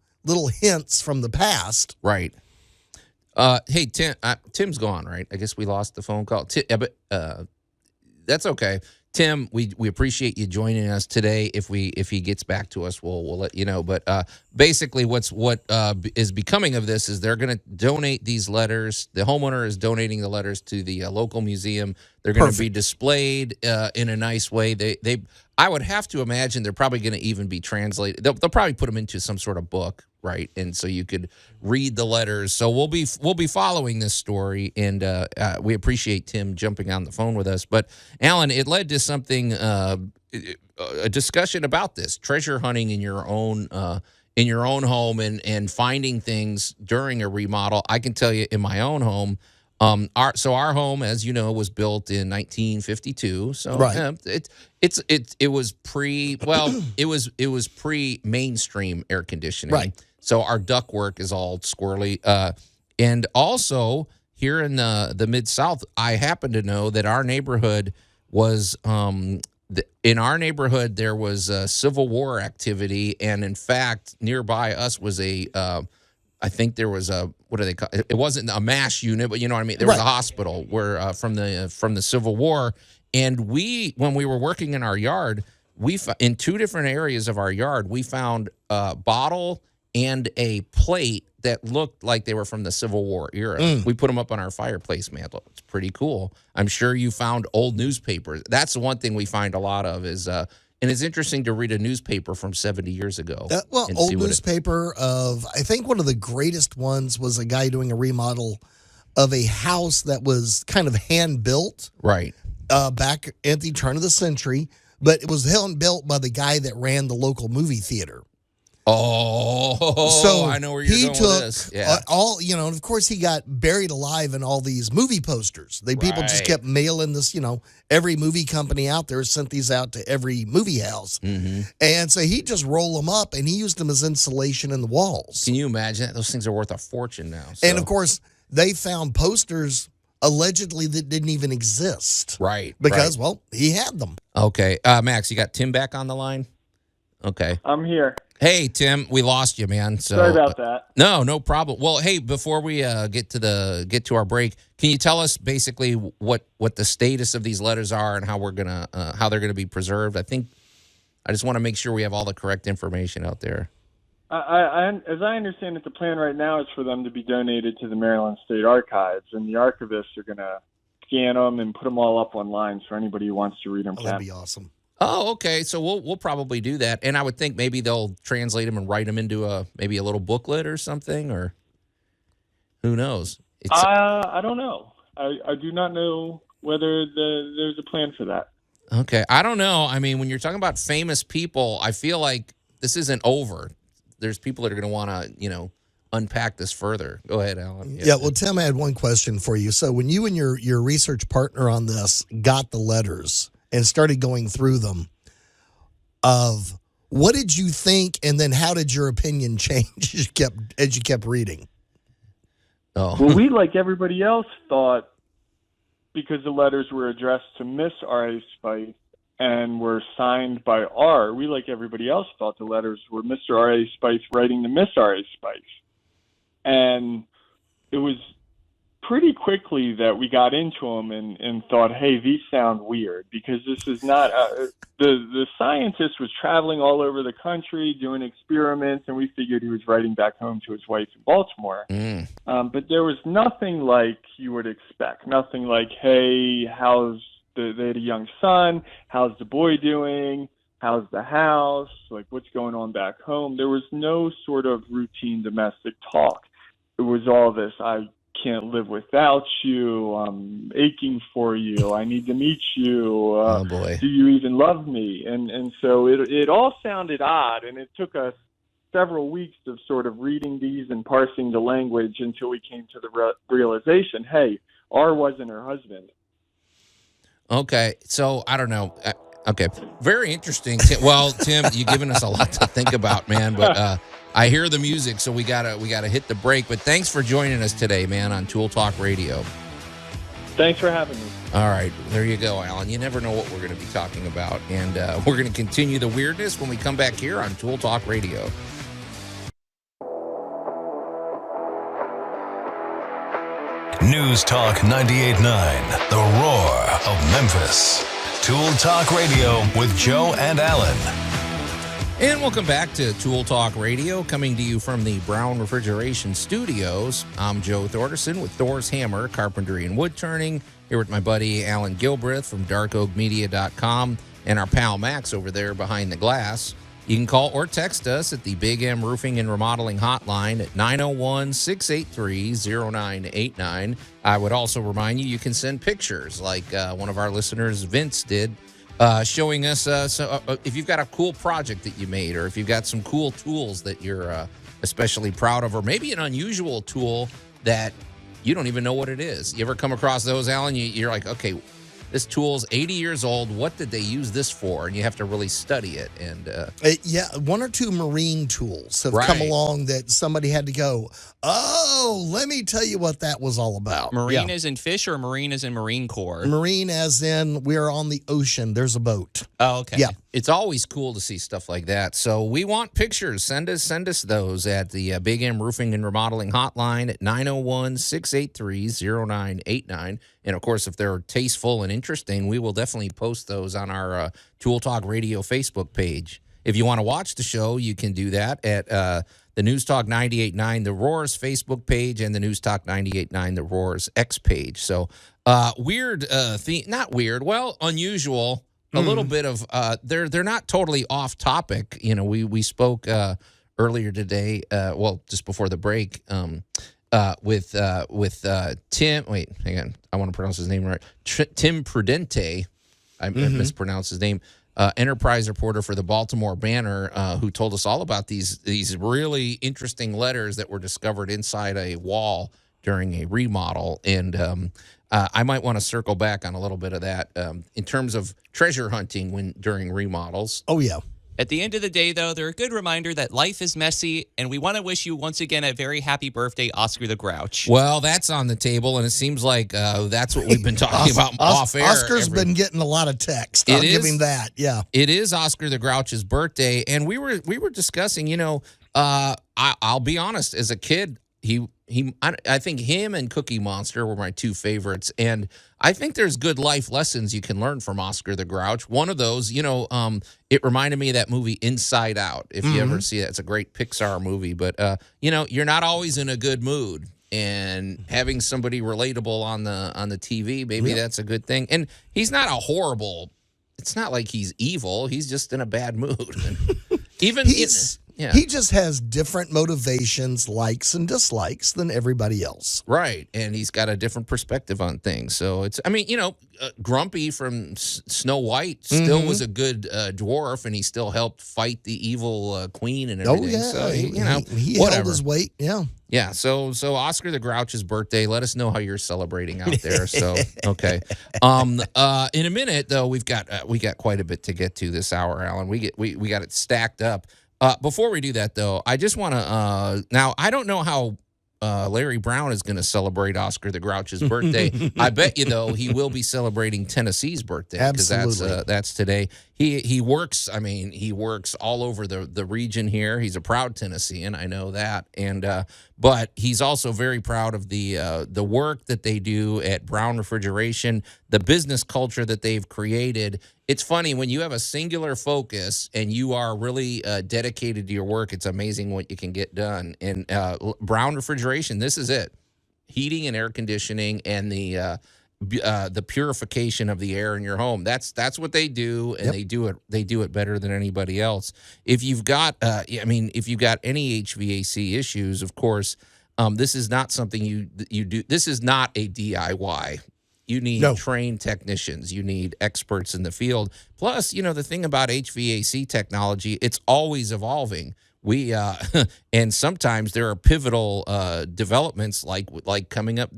hints from the past. Right. Hey, Tim, Tim's gone, right? I guess we lost the phone call. But that's okay. Tim, we appreciate you joining us today. If he gets back to us, we'll let you know. But basically, what is becoming of this is they're going to donate these letters. The homeowner is donating the letters to the local museum. They're going to be displayed in a nice way. I would have to imagine they're probably going to even be translated. They'll probably put them into some sort of book, right? And so you could read the letters. So we'll be following this story, and we appreciate Tim jumping on the phone with us. But Allan, it led to something, a discussion about this treasure hunting in your own home and finding things during a remodel. I can tell you in my own home. Our home, as you know, was built in 1952. So it was it was pre mainstream air conditioning. Right. So our ductwork is all squirrely. And also here in the Mid-South, I happen to know that our neighborhood was in our neighborhood there was Civil War activity, and in fact, nearby us was I think there was what do they call it? It wasn't a MASH unit, but you know what I mean. There was a hospital where from the Civil War, and when we were working in our yard, in two different areas of our yard, we found a bottle and a plate that looked like they were from the Civil War era. We put them up on our fireplace mantle. It's pretty cool. I'm sure you found old newspapers. That's the one thing we find a lot of is. And it's interesting to read a newspaper from 70 years ago. Old newspaper I think one of the greatest ones was a guy doing a remodel of a house that was kind of hand-built. Right. Back at the turn of the century. But it was hand-built by the guy that ran the local movie theater. Oh, so I know where you're going with this. Yeah. And of course he got buried alive in all these movie posters. People just kept mailing this, every movie company out there sent these out to every movie house. Mm-hmm. And so he'd just roll them up, and he used them as insulation in the walls. Can you imagine that? Those things are worth a fortune now. So. And of course, they found posters allegedly that didn't even exist. Right. Because, he had them. Okay. Max, you got Tim back on the line? Okay. I'm here. Hey, Tim, we lost you, man. So, sorry about that. No problem. Well, hey, before we get to our break, can you tell us basically what the status of these letters are and how how they're gonna be preserved? I just want to make sure we have all the correct information out there. As I understand it, the plan right now is for them to be donated to the Maryland State Archives, and the archivists are gonna scan them and put them all up online so anybody who wants to read them can. That'd be awesome. Oh, okay. So we'll probably do that, and I would think maybe they'll translate them and write them into maybe a little booklet or something, or who knows? I don't know. I do not know whether there's a plan for that. Okay, I don't know. I mean, when you're talking about famous people, I feel like this isn't over. There's people that are going to want to, unpack this further. Go ahead, Allan. Yeah. Well, Tim, I had one question for you. So when you and your research partner on this got the letters and started going through them, what did you think, and then how did your opinion change as you kept reading? Oh. Well, we, like everybody else, thought, because the letters were addressed to Miss R.A. Spice and were signed by R, we, like everybody else, thought the letters were Mr. R.A. Spice writing to Miss R.A. Spice. And it was pretty quickly that we got into them and thought, hey, these sound weird, because this is not the scientist was traveling all over the country doing experiments, and we figured he was writing back home to his wife in Baltimore. But there was nothing like you would expect. Nothing like, hey, they had a young son, how's the boy doing? How's the house? Like, what's going on back home? There was no sort of routine domestic talk. It was all this, I can't live without you. I'm aching for you. I need to meet you. Oh boy. Do you even love me? And so it all sounded odd, and it took us several weeks of sort of reading these and parsing the language until we came to the realization, hey, R wasn't her husband. Okay, so I don't know. Okay, very interesting. Well, Tim, you've given us a lot to think about, man. But I hear the music, so we gotta hit the break. But thanks for joining us today, man, on Tool Talk Radio. Thanks for having me. All right, there you go, Allan. You never know what we're going to be talking about, and we're going to continue the weirdness when we come back here on Tool Talk Radio. News Talk 98.9, the roar of Memphis. Tool Talk Radio with Joe and Allan. And welcome back to Tool Talk Radio, coming to you from the Brown Refrigeration Studios. I'm Joe Thorderson with Thor's Hammer, Carpentry and Wood Turning, here with my buddy Allan Gilbreth from darkoakmedia.com and our pal Max over there behind the glass. You can call or text us at the Big M Roofing and Remodeling Hotline at 901-683-0989. I would also remind you can send pictures like one of our listeners, Vince, did, showing us if you've got a cool project that you made, or if you've got some cool tools that you're especially proud of, or maybe an unusual tool that you don't even know what it is. You ever come across those, Allan? You're like, okay, this tool's 80 years old. What did they use this for? And you have to really study it. And yeah, one or two marine tools have come along that somebody had to go, oh, let me tell you what that was all about. Marine as in fish, or marine as in Marine Corps? Marine as in we're on the ocean. There's a boat. Oh, okay. Yeah. It's always cool to see stuff like that. So we want pictures. Send us those at the Big M Roofing and Remodeling Hotline at 901-683-0989. And, of course, if they're tasteful and interesting, we will definitely post those on our Tool Talk Radio Facebook page. If you want to watch the show, you can do that at the News Talk 98.9 The Roar's Facebook page and the News Talk 98.9 The Roar's X page. So weird theme, not weird, well, unusual. A little bit of they're not totally off topic. You know, we spoke earlier today, just before the break, with Tim. Wait, hang on, I want to pronounce his name right. Tim Prudente. I mispronounced his name. Enterprise reporter for the Baltimore Banner, who told us all about these really interesting letters that were discovered inside a wall during a remodel. And I might want to circle back on a little bit of that in terms of treasure hunting during remodels. Oh, yeah. At the end of the day, though, they're a good reminder that life is messy, and we want to wish you once again a very happy birthday, Oscar the Grouch. Well, that's on the table, and it seems like that's what we've been talking about off air. Oscar's been getting a lot of text. I'll give him that. Yeah, it is Oscar the Grouch's birthday, and we were discussing. You know, I'll be honest. As a kid, I think him and Cookie Monster were my two favorites, and I think there's good life lessons you can learn from Oscar the Grouch. One of those, it reminded me of that movie Inside Out. If you ever see it, it's a great Pixar movie. But you're not always in a good mood, and having somebody relatable on the TV, maybe that's a good thing. And he's not a horrible. It's not like he's evil. He's just in a bad mood. Even he just has different motivations, likes and dislikes than everybody else. Right. And he's got a different perspective on things. So Grumpy from Snow White still was a good dwarf, and he still helped fight the evil queen and everything. Oh, yeah. So, he whatever. held his weight. Yeah. Yeah. So Oscar the Grouch's birthday, let us know how you're celebrating out there. So, okay. In a minute, though, we got quite a bit to get to this hour, Allan. We got it stacked up. Before we do that, though, I just want to now, I don't know how Larry Brown is going to celebrate Oscar the Grouch's birthday. I bet you, though, he will be celebrating Tennessee's birthday because that's today. He works. I mean, he works all over the region here. He's a proud Tennessean. I know that, and but he's also very proud of the work that they do at Brown Refrigeration, the business culture that they've created. It's funny when you have a singular focus and you are really dedicated to your work. It's amazing what you can get done. And Brown Refrigeration, this is it: heating and air conditioning, and the purification of the air in your home. That's what they do, and they do it better than anybody else. If you've got if you've got any HVAC issues, of course, this is not something you do. This is not a DIY. You need trained technicians. You need experts in the field. Plus, the thing about HVAC technology, it's always evolving. We and sometimes there are pivotal developments like coming up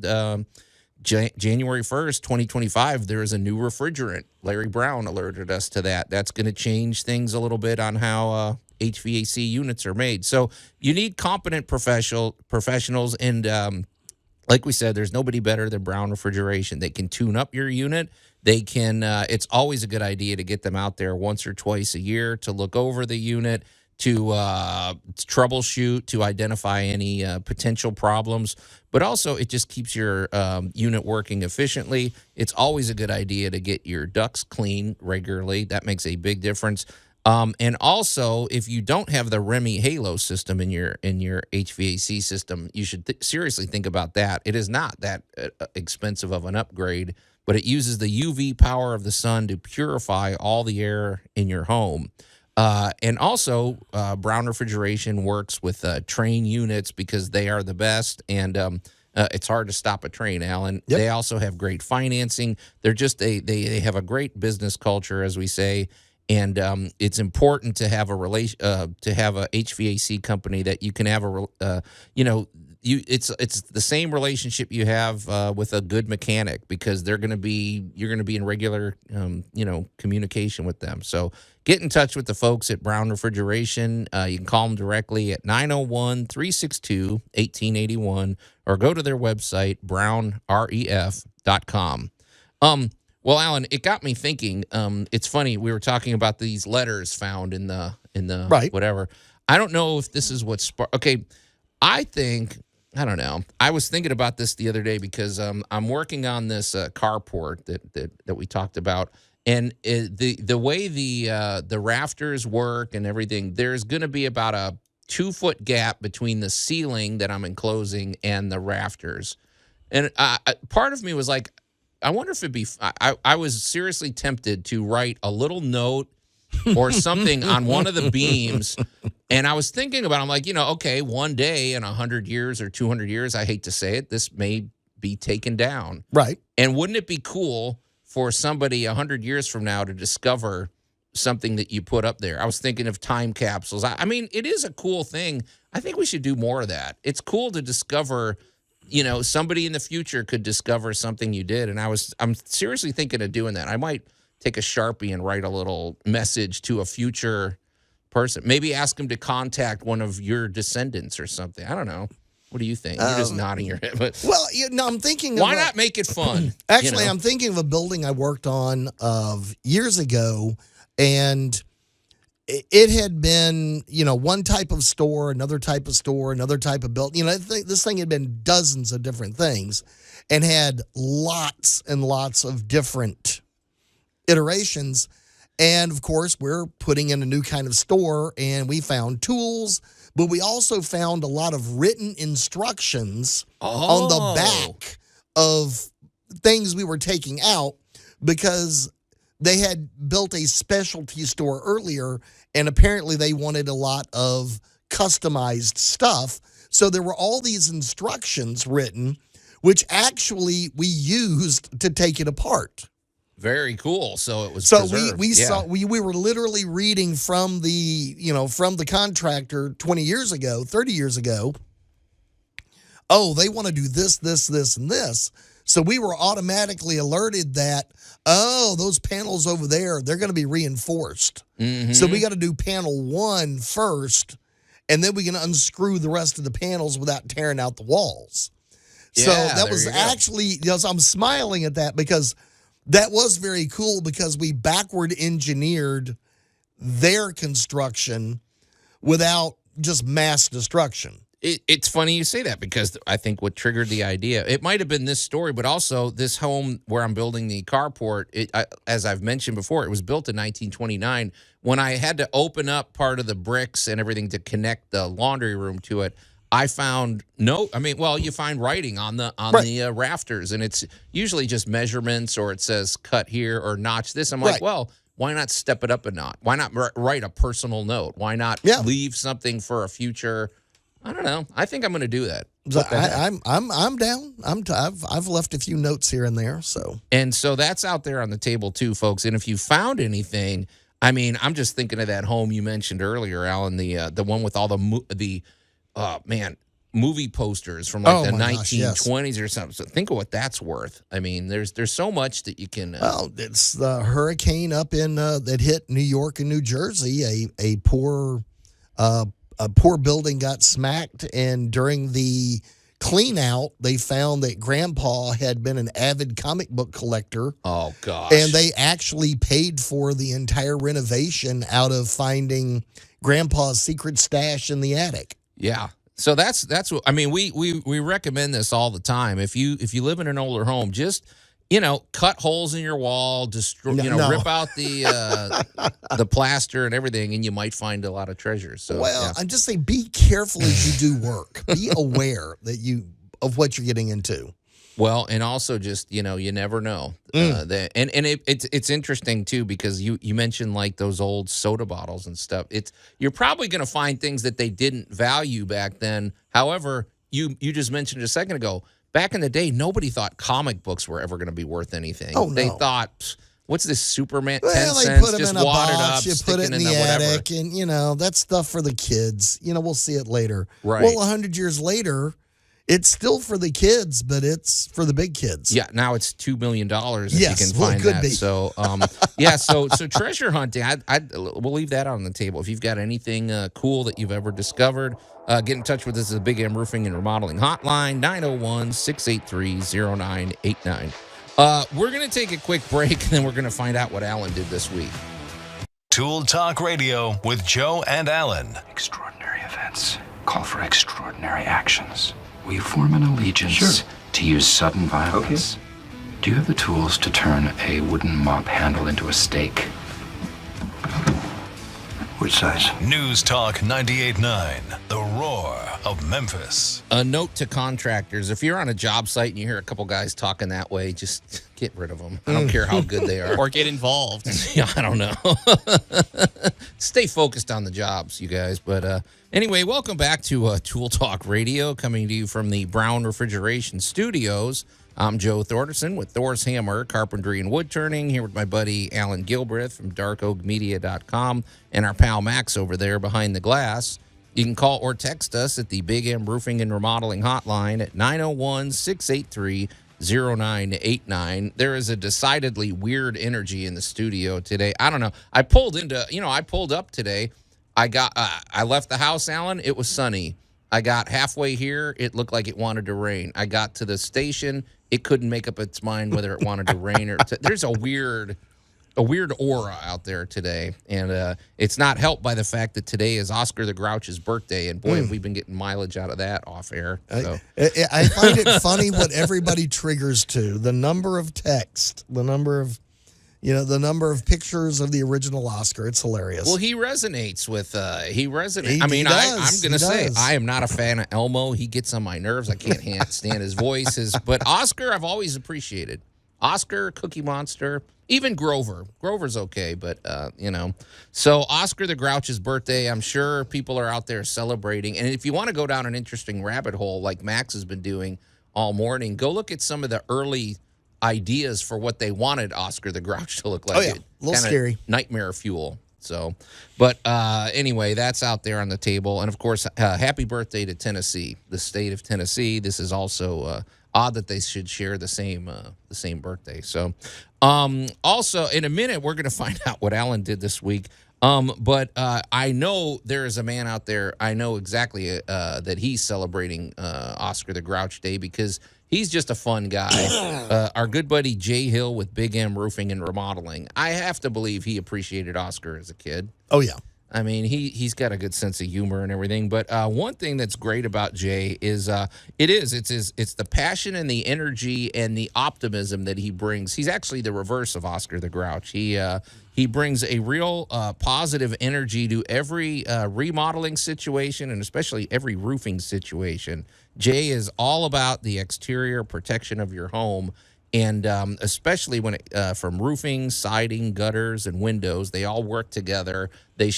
January 1st, 2025, there is a new refrigerant. Larry Brown alerted us to that. That's going to change things a little bit on how HVAC units are made. So you need competent professionals, and like we said, there's nobody better than Brown Refrigeration. They can tune up your unit. They can. It's always a good idea to get them out there once or twice a year to look over the unit, to troubleshoot, to identify any potential problems. But also, it just keeps your unit working efficiently. It's always a good idea to get your ducts clean regularly. That makes a big difference. And also, if you don't have the Remy Halo system in your HVAC system, you should seriously think about that. It is not that expensive of an upgrade, but it uses the UV power of the sun to purify all the air in your home. And also, Brown Refrigeration works with train units because they are the best, and it's hard to stop a train, Allan. Yep. They also have great financing. They're just they have a great business culture, as we say. And it's important to have a HVAC company that you can have it's the same relationship you have with a good mechanic, because you're going to be in regular communication with them. So get in touch with the folks at Brown Refrigeration. You can call them directly at 901-362-1881 or go to their website, brownref.com. Well, Allan, it got me thinking. It's funny, we were talking about these letters found in the right. Whatever. I don't know if this is what's okay. I don't know. I was thinking about this the other day because I'm working on this carport that we talked about, and the way the rafters work and everything, there's going to be about a 2-foot gap between the ceiling that I'm enclosing and the rafters, and part of me was like, I wonder if it'd be. I was seriously tempted to write a little note or something on one of the beams, and I was thinking about. I'm like, okay, one day in 100 years or 200 years, I hate to say it, this may be taken down, right? And wouldn't it be cool for somebody 100 years from now to discover something that you put up there? I was thinking of time capsules. I mean, it is a cool thing. I think we should do more of that. It's cool to discover. Somebody in the future could discover something you did. And I'm seriously thinking of doing that. I might take a Sharpie and write a little message to a future person. Maybe ask them to contact one of your descendants or something. I don't know. What do you think? You're just nodding your head. But well, I'm thinking. Why not make it fun? Actually, I'm thinking of a building I worked on years ago, and it had been, one type of store, another type of store, another type of building. This thing had been dozens of different things and had lots and lots of different iterations. And, of course, we're putting in a new kind of store, and we found tools, but we also found a lot of written instructions on the back of things we were taking out, because they had built a specialty store earlier, and apparently they wanted a lot of customized stuff. So there were all these instructions written, which actually we used to take it apart. Very cool. So it was preserved. We were literally reading from the contractor 20 years ago, 30 years ago. Oh, they want to do this, this, this, and this. So we were automatically alerted that, those panels over there, they're going to be reinforced. Mm-hmm. So we got to do panel 1 first, and then we can unscrew the rest of the panels without tearing out the walls. So that was actually, so I'm smiling at that because that was very cool because we backward engineered their construction without just mass destruction. It's funny you say that because I think what triggered the idea, it might have been this story, but also this home where I'm building the carport, as I've mentioned before, it was built in 1929. When I had to open up part of the bricks and everything to connect the laundry room to it, I found you find writing on the rafters, and it's usually just measurements or it says cut here or notch this. I'm like, well, why not step it up a notch? Why not write a personal note? Why not leave something for a future? I don't know. I think I'm going to do that. I'm down. I've left a few notes here and there. So that's out there on the table too, folks. And if you found anything, I mean, I'm just thinking of that home you mentioned earlier, Allan, the one with all the movie posters from like the 1920s or something. So think of what that's worth. I mean, there's so much that you can. Well, it's the hurricane up in that hit New York and New Jersey. A poor building got smacked, and during the clean out, they found that Grandpa had been an avid comic book collector. Oh gosh! And they actually paid for the entire renovation out of finding Grandpa's secret stash in the attic. Yeah. So that's what I mean. We recommend this all the time. If you live in an older home, just cut holes in your wall, rip out the plaster and everything, and you might find a lot of treasures. So, I'm just saying, be careful as you do work. Be aware of what you're getting into. Well, and also just you never know. It's interesting too because you mentioned like those old soda bottles and stuff. You're probably going to find things that they didn't value back then. However, you just mentioned a second ago. Back in the day, nobody thought comic books were ever going to be worth anything. Oh, no. They thought, what's this Superman? Well, 10 they cents, put them just in a wadded box, up, you put it in the attic, and, that's stuff for the kids. We'll see it later. Right. Well, 100 years later, it's still for the kids, but it's for the big kids. Yeah, now it's $2 million if you can well, find it could that. Be. So, so treasure hunting, we'll leave that on the table. If you've got anything cool that you've ever discovered, get in touch with us at the Big M Roofing and Remodeling Hotline, 901-683-0989. We're going to take a quick break, and then we're going to find out what Allan did this week. Tool Talk Radio with Joe and Allan. Extraordinary events call for extraordinary actions. We form an allegiance to use sudden violence. Okay. Do you have the tools to turn a wooden mop handle into a stake? Which size? News Talk 98.9, the roar of Memphis. A note to contractors, if you're on a job site and you hear a couple guys talking that way, just get rid of them. I don't care how good they are. Or get involved. Yeah, I don't know. Stay focused on the jobs, you guys. But anyway, welcome back to Tool Talk Radio, coming to you from the Brown Refrigeration Studios. I'm Joe Thorderson with Thor's Hammer, Carpentry and Wood Turning, here with my buddy Allan Gilbreth from darkoakmedia.com and our pal Max over there behind the glass. You can call or text us at the Big M Roofing and Remodeling Hotline at 901-683-0989. There is a decidedly weird energy in the studio today. I don't know. I pulled up today. I left the house, Allan. It was sunny. I got halfway here. It looked like it wanted to rain. I got to the station. It couldn't make up its mind whether it wanted to rain or there's a weird aura out there today, and it's not helped by the fact that today is Oscar the Grouch's birthday, and boy, have we been getting mileage out of that off air. So. I find it funny what everybody triggers to the number of text, the number of pictures of the original Oscar. It's hilarious. Well, he resonates with. He resonates. I'm going to say I am not a fan of Elmo. He gets on my nerves. I can't stand his voice. But Oscar, I've always appreciated. Oscar, Cookie Monster, even Grover. Grover's okay, but So Oscar the Grouch's birthday. I'm sure people are out there celebrating. And if you want to go down an interesting rabbit hole like Max has been doing all morning, go look at some of the early ideas for what they wanted Oscar the Grouch to look like. Oh, yeah. A little scary. Nightmare fuel. So, but anyway, that's out there on the table. And, of course, happy birthday to Tennessee, the state of Tennessee. This is also odd that they should share the same birthday. So, also, in a minute, we're going to find out what Allan did this week. But I know there is a man out there. I know exactly that he's celebrating Oscar the Grouch Day because he's just a fun guy. Our good buddy Jay Hill with Big M Roofing and Remodeling. I have to believe he appreciated Oscar as a kid. Oh, yeah. I mean, he's got a good sense of humor and everything. But one thing that's great about Jay is it's the passion and the energy and the optimism that he brings. He's actually the reverse of Oscar the Grouch. He brings a real positive energy to every remodeling situation and especially every roofing situation. Jay is all about the exterior protection of your home. And especially when from roofing, siding, gutters, and windows, they all work together. They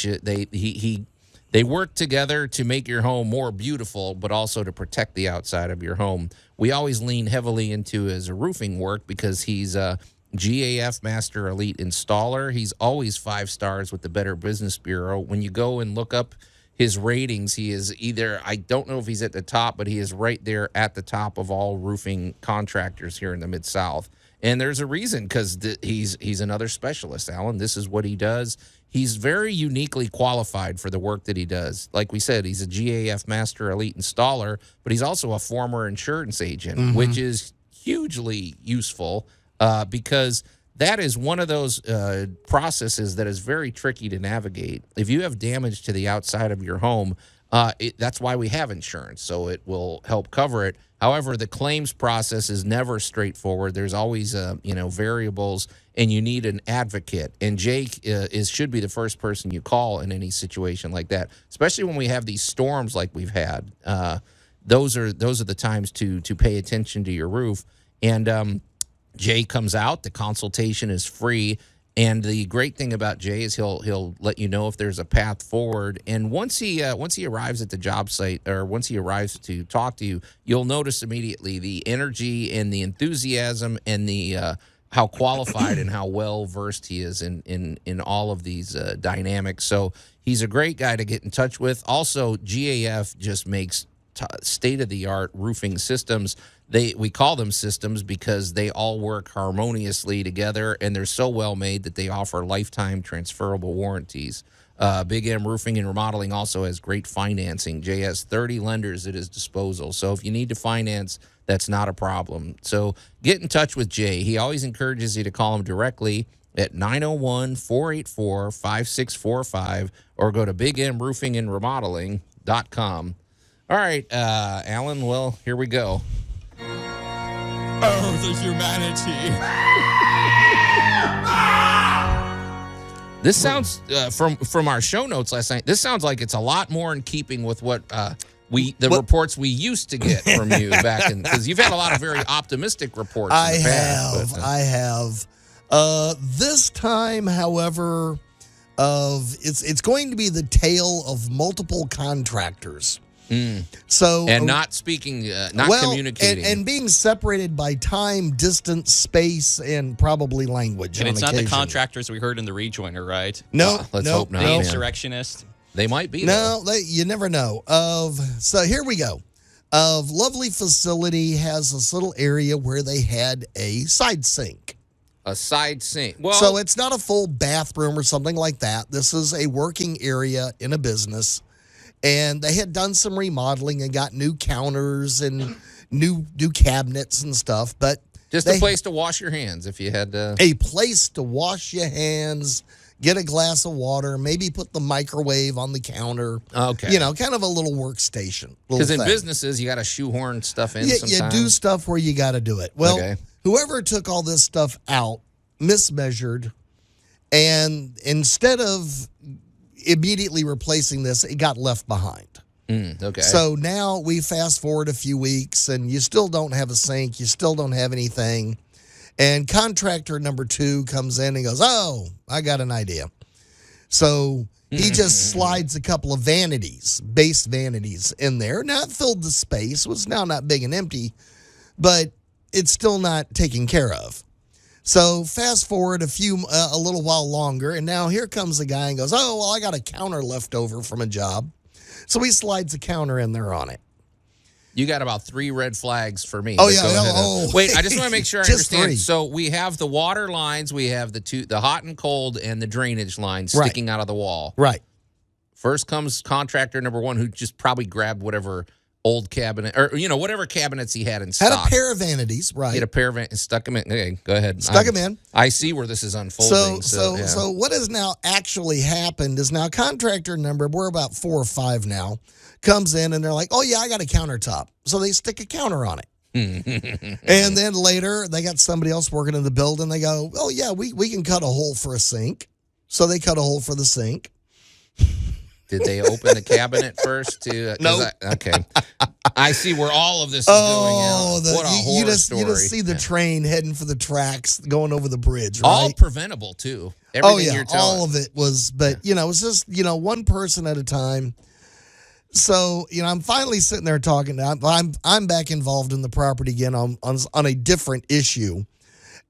work together to make your home more beautiful, but also to protect the outside of your home. We always lean heavily into his roofing work because he's a GAF Master Elite Installer. He's always 5 stars with the Better Business Bureau. When you go and look up his ratings, he is either, I don't know if he's at the top, but he is right there at the top of all roofing contractors here in the Mid-South. And there's a reason, because he's another specialist, Allan. This is what he does. He's very uniquely qualified for the work that he does. Like we said, he's a GAF Master Elite Installer, but he's also a former insurance agent, which is hugely useful because that is one of those processes that is very tricky to navigate. If you have damage to the outside of your home, that's why we have insurance, so it will help cover it. However, the claims process is never straightforward. There's always variables, and you need an advocate. And Jake should be the first person you call in any situation like that, especially when we have these storms like we've had. Those are the times to pay attention to your roof. And Jay comes out. The consultation is free. And the great thing about Jay is he'll let you know if there's a path forward. And once he arrives at the job site, or once he arrives to talk to you, you'll notice immediately the energy and the enthusiasm and the how qualified and how well versed he is in all of these dynamics. So he's a great guy to get in touch with. Also, GAF just makes state-of-the-art roofing systems. We call them systems because they all work harmoniously together, and they're so well made that they offer lifetime transferable warranties. Big M Roofing and Remodeling also has great financing. Jay has 30 lenders at his disposal, so if you need to finance, that's not a problem. So get in touch with Jay. He always encourages you to call him directly at 901-484-5645 or go to bigmroofingandremodeling.com. All right, Allan, well, here we go. Oh, the humanity. This sounds, from our show notes last night, this sounds like it's a lot more in keeping with what reports we used to get from you back in, because you've had a lot of very optimistic reports in the past. I have. This time, however, it's going to be the tale of multiple contractors. So not speaking, communicating, and being separated by time, distance, space, and probably language. And it's occasion. not the contractors we heard in the rejoiner, right? No, let's hope not. The Man. insurrectionist. They might be. No, you never know. So here we go. Lovely facility has this little area where they had a side sink. A side sink. Well, so it's not a full bathroom or something like that. This is a working area in a business. And they had done some remodeling and got new counters and new cabinets and stuff. But just a place to wash your hands if you had to. A place to wash your hands, get a glass of water, maybe put the microwave on the counter. Okay. You know, kind of a little workstation. Because in businesses, you got to shoehorn stuff in sometimes. You do stuff where you got to do it. Well, whoever took all this stuff out mismeasured, and instead of immediately replacing this, it got left behind. Okay. So now we fast forward a few weeks, and you still don't have a sink. You still don't have anything. And contractor number 2 comes in and goes, "Oh, I got an idea." So he just slides a couple of base vanities in there. Now it filled the space. It was now not big and empty, but it's still not taken care of. So fast forward a little while longer, and now here comes the guy and goes, "Oh, well, I got a counter left over from a job." So he slides a counter in there on it. You got about 3 red flags for me. Oh, yeah. Go ahead. Oh. Wait, I just want to make sure I Just understand. 3. So we have the water lines, we have the hot and cold, and the drainage lines sticking out of the wall. Right. First comes contractor number 1, who just probably grabbed whatever old cabinet, or whatever cabinets he had in stock. Had a pair of vanities, right? He had a pair of and stuck them in. Okay, go ahead. Stuck them in. I see where this is unfolding. So what has now actually happened is now contractor number, we're about 4 or 5 now, comes in and they're like, oh yeah, I got a countertop. So they stick a counter on it. And then later they got somebody else working in the building. They go, oh yeah, we can cut a hole for a sink. So they cut a hole for the sink. Did they open the cabinet first? No. Okay. I see where all of this is going out. What a horror story. You just see the train heading for the tracks going over the bridge, right? All preventable, too. Everything you're telling. All of it was, but, it's just, one person at a time. So, I'm finally sitting there talking. I'm back involved in the property again on a different issue.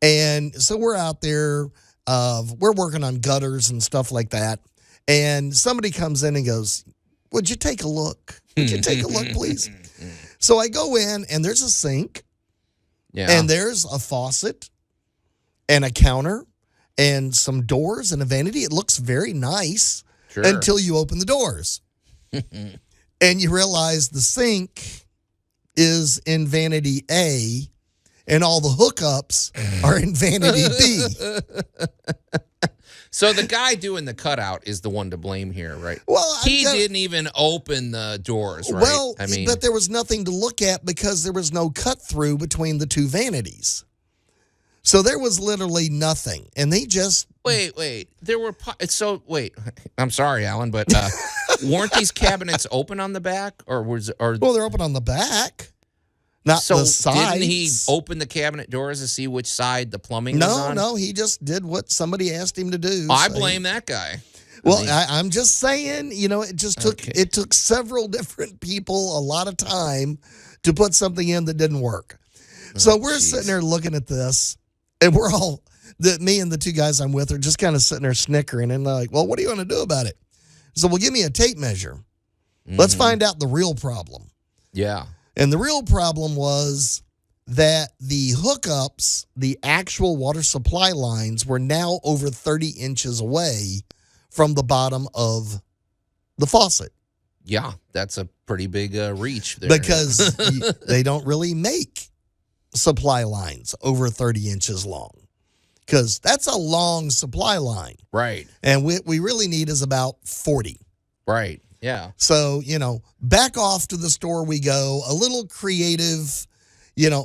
And so we're out there. We're working on gutters and stuff like that. And somebody comes in and goes, would you take a look? Would you take a look, please? So I go in, and there's a sink, and there's a faucet, and a counter, and some doors, and a vanity. It looks very nice until you open the doors. And you realize the sink is in vanity A, and all the hookups are in vanity B. So the guy doing the cutout is the one to blame here, right? Well, he didn't even open the doors, right? Well, but there was nothing to look at because there was no cut through between the 2 vanities. So there was literally nothing, and they just wait. There were I'm sorry, Allan, but weren't these cabinets open on the back, or well, they're open on the back. Not so the sides. Didn't he open the cabinet doors to see which side the plumbing was on? No, he just did what somebody asked him to do. I blame that guy. Well, I'm just saying, it took several different people a lot of time to put something in that didn't work. So we're sitting there looking at this, and we're all, me and the 2 guys I'm with are just kind of sitting there snickering, and they're like, well, what do you want to do about it? So, well, give me a tape measure. Let's find out the real problem. Yeah. And the real problem was that the hookups, the actual water supply lines, were now over 30 inches away from the bottom of the faucet. Yeah, that's a pretty big reach there. Because they don't really make supply lines over 30 inches long. Because that's a long supply line. Right. And what we really need is about 40. Right. Yeah. So, back off to the store we go, a little creative,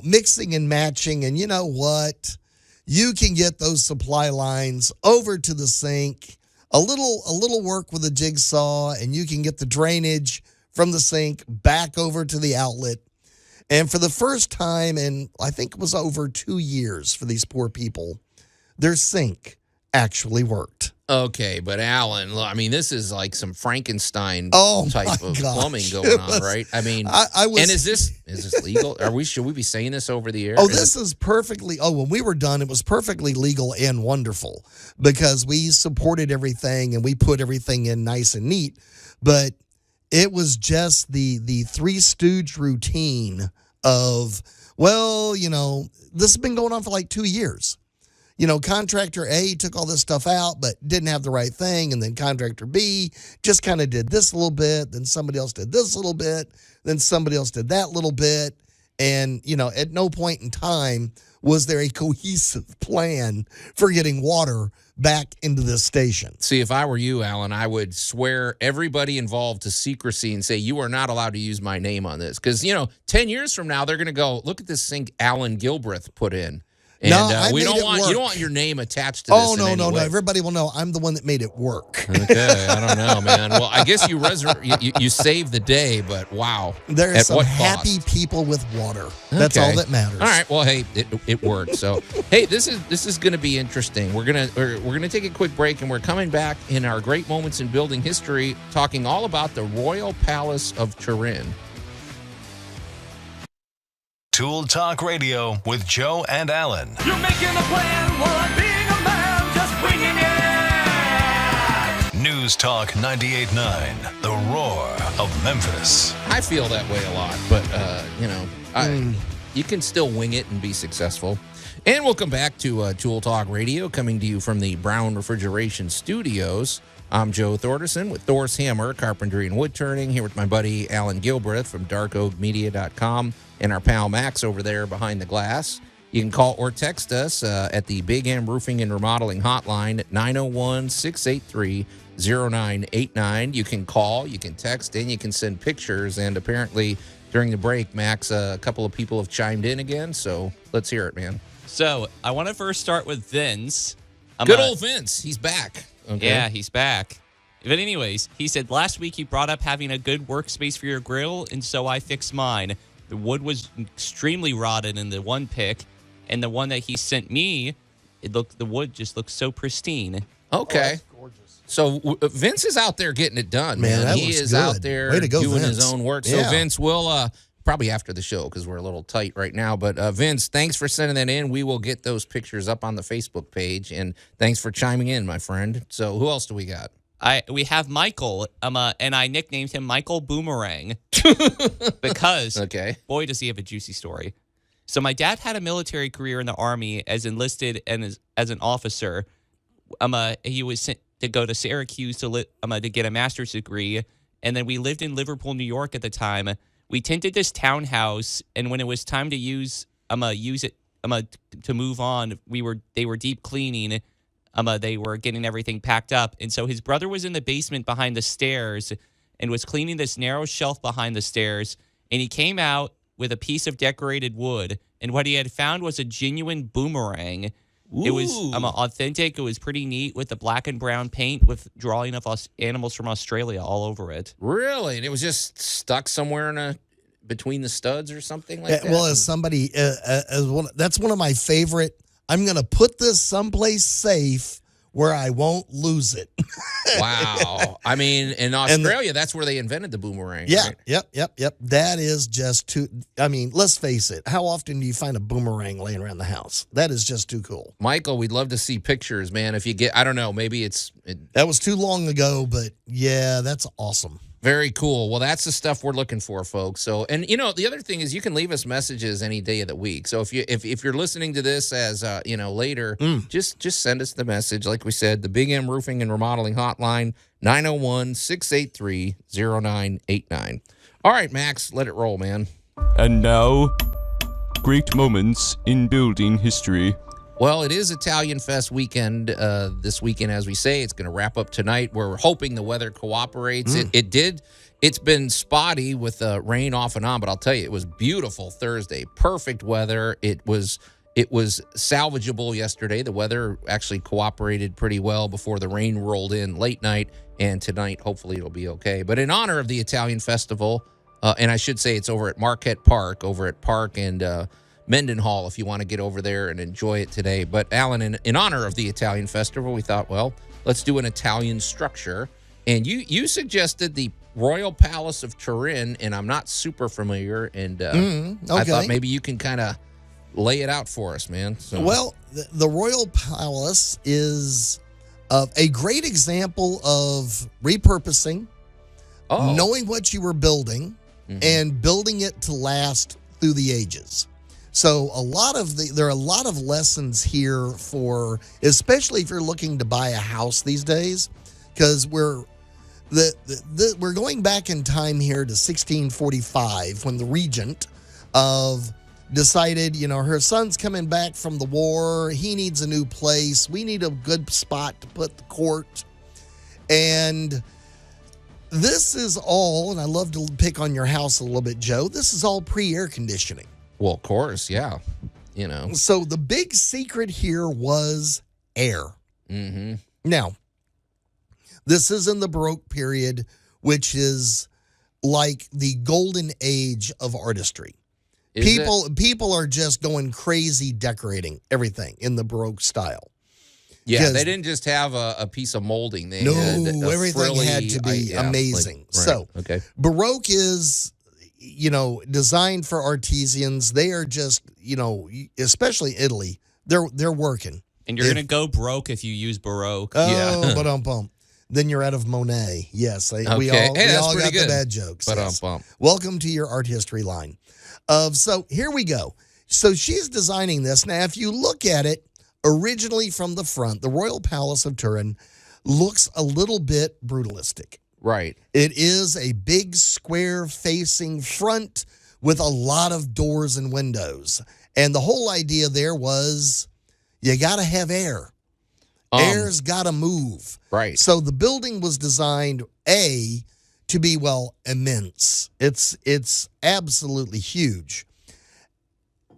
mixing and matching. And you know what? You can get those supply lines over to the sink, a little work with a jigsaw, and you can get the drainage from the sink back over to the outlet. And for the first time in, I think it was over 2 years for these poor people, their sink actually worked. Okay, but Allan, I mean, this is like some Frankenstein type of plumbing going on, right? I mean, and is this legal? Should we be saying this over the air? Oh, this is perfectly. Oh, when we were done, it was perfectly legal and wonderful because we supported everything and we put everything in nice and neat. But it was just the Three Stooge routine of, well, this has been going on for like 2 years. Contractor A took all this stuff out, but didn't have the right thing. And then contractor B just kind of did this a little bit. Then somebody else did this a little bit. Then somebody else did that little bit. And, at no point in time was there a cohesive plan for getting water back into this station. See, if I were you, Allan, I would swear everybody involved to secrecy and say, you are not allowed to use my name on this. Because, 10 years from now, they're going to go, look at this sink Allan Gilbreth put in. And you don't want your name attached to this. Oh, no. Everybody will know I'm the one that made it work. Okay, I don't know, man. Well, I guess you saved the day, but wow. There are some happy people with water. That's all that matters. All right. Well, hey, it worked. So, hey, this is going to be interesting. We're gonna take a quick break, and we're coming back in our great moments in building history, talking all about the Royal Palace of Turin. Tool Talk Radio with Joe and Allan. You're making a plan while I'm being a man, just winging it. News Talk 98.9, the roar of Memphis. I feel that way a lot, but, you can still wing it and be successful. And we'll come back to Tool Talk Radio, coming to you from the Brown Refrigeration Studios. I'm Joe Thorderson with Thor's Hammer, Carpentry and Wood Turning, here with my buddy Allan Gilbreth from darkoakmedia.com and our pal Max over there behind the glass. You can call or text us at the Big M Roofing and Remodeling Hotline at 901-683-0989. You can call, you can text, and you can send pictures. And apparently during the break, Max, a couple of people have chimed in again, so let's hear it, man. So I want to first start with Vince. Good old Vince. He's back. Okay. Yeah, he's back. But anyways, he said last week you brought up having a good workspace for your grill, and so I fixed mine. The wood was extremely rotted in the one pick, and the one that he sent me, the wood just looks so pristine. Okay. Oh, gorgeous. So Vince is out there getting it done, man. He is good. out there Way to go, doing Vince. his own work. So Vince, we'll probably after the show because we're a little tight right now. But Vince, thanks for sending that in. We will get those pictures up on the Facebook page, and thanks for chiming in, my friend. So who else do we got? We have Michael, and I nicknamed him Michael Boomerang because, boy, does he have a juicy story. So my dad had a military career in the Army as enlisted and as an officer. He was sent to go to Syracuse to get a master's degree, and then we lived in Liverpool, New York at the time. We tented this townhouse, and when it was time to use it to move on, they were deep cleaning. They were getting everything packed up, and so his brother was in the basement behind the stairs and was cleaning this narrow shelf behind the stairs, and he came out with a piece of decorated wood, and what he had found was a genuine boomerang. Ooh. It was authentic. It was pretty neat with the black and brown paint with drawing of animals from Australia all over it. Really? And it was just stuck somewhere between the studs or something like that? Well, as somebody, that's one of my favorite. I'm going to put this someplace safe where I won't lose it. Wow. I mean, in Australia, that's where they invented the boomerang. Yeah, right? Yep. That is just too, let's face it. How often do you find a boomerang laying around the house? That is just too cool. Michael, we'd love to see pictures, man. If you get, I don't know, maybe that was too long ago, but yeah, that's awesome. Very cool. Well, that's the stuff we're looking for, folks. So, and the other thing is you can leave us messages any day of the week. So if you're listening to this as later, just send us the message. Like we said, the Big M Roofing and Remodeling Hotline, 901-683-0989. All right, Max, let it roll, man. And now, great moments in building history. Well, it is Italian Fest weekend this weekend, as we say. It's going to wrap up tonight. We're hoping the weather cooperates. It did. It's been spotty with rain off and on, but I'll tell you, it was beautiful Thursday. Perfect weather. It was salvageable yesterday. The weather actually cooperated pretty well before the rain rolled in late night, and tonight, hopefully, it'll be okay. But in honor of the Italian Festival, and I should say it's over at Marquette Park, and Mendenhall, if you want to get over there and enjoy it today. But Allan, in honor of the Italian Festival, we thought, well, let's do an Italian structure. And you suggested the Royal Palace of Turin, and I'm not super familiar. And I thought maybe you can kind of lay it out for us, man. So. Well, the Royal Palace is a great example of repurposing, knowing what you were building, and building it to last through the ages. So there are a lot of lessons here for, especially if you're looking to buy a house these days, because we're going back in time here to 1645 when the regent decided, her son's coming back from the war. He needs a new place. We need a good spot to put the court. And this is all, and I love to pick on your house a little bit, Joe. This is all pre-air conditioning. Well, of course, yeah. So the big secret here was air. Now, this is in the Baroque period, which is like the golden age of artistry. People are just going crazy decorating everything in the Baroque style. Yeah, they didn't just have a piece of molding. Everything had to be amazing. Baroque is, designed for artisans. They are just, especially Italy, they're working. And you're going to go broke if you use Baroque. Oh, but Then you're out of Monet. Yes, we all got the bad jokes. Yes. Welcome to your art history line. So here we go. So she's designing this. Now, if you look at it originally from the front, the Royal Palace of Turin looks a little bit brutalistic. Right. It is a big square facing front with a lot of doors and windows. And the whole idea there was you got to have air. Air's got to move. Right. So the building was designed, to be, immense. It's absolutely huge.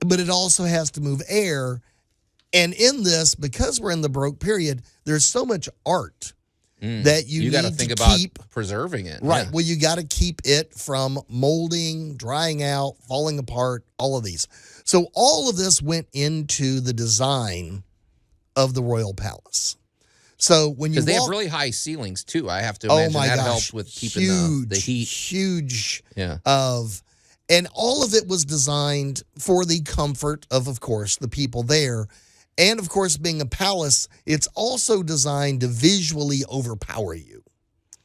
But it also has to move air. And in this, because we're in the Baroque period, there's so much art that you got to need think to about keep preserving it. Right. Yeah. Well, you got to keep it from molding, drying out, falling apart, all of these. So all of this went into the design of the Royal Palace. So when you because they have really high ceilings too, I have to imagine that helped with keeping the heat. Huge. Yeah. And all of it was designed for the comfort of course, the people there. And of course, being a palace, it's also designed to visually overpower you.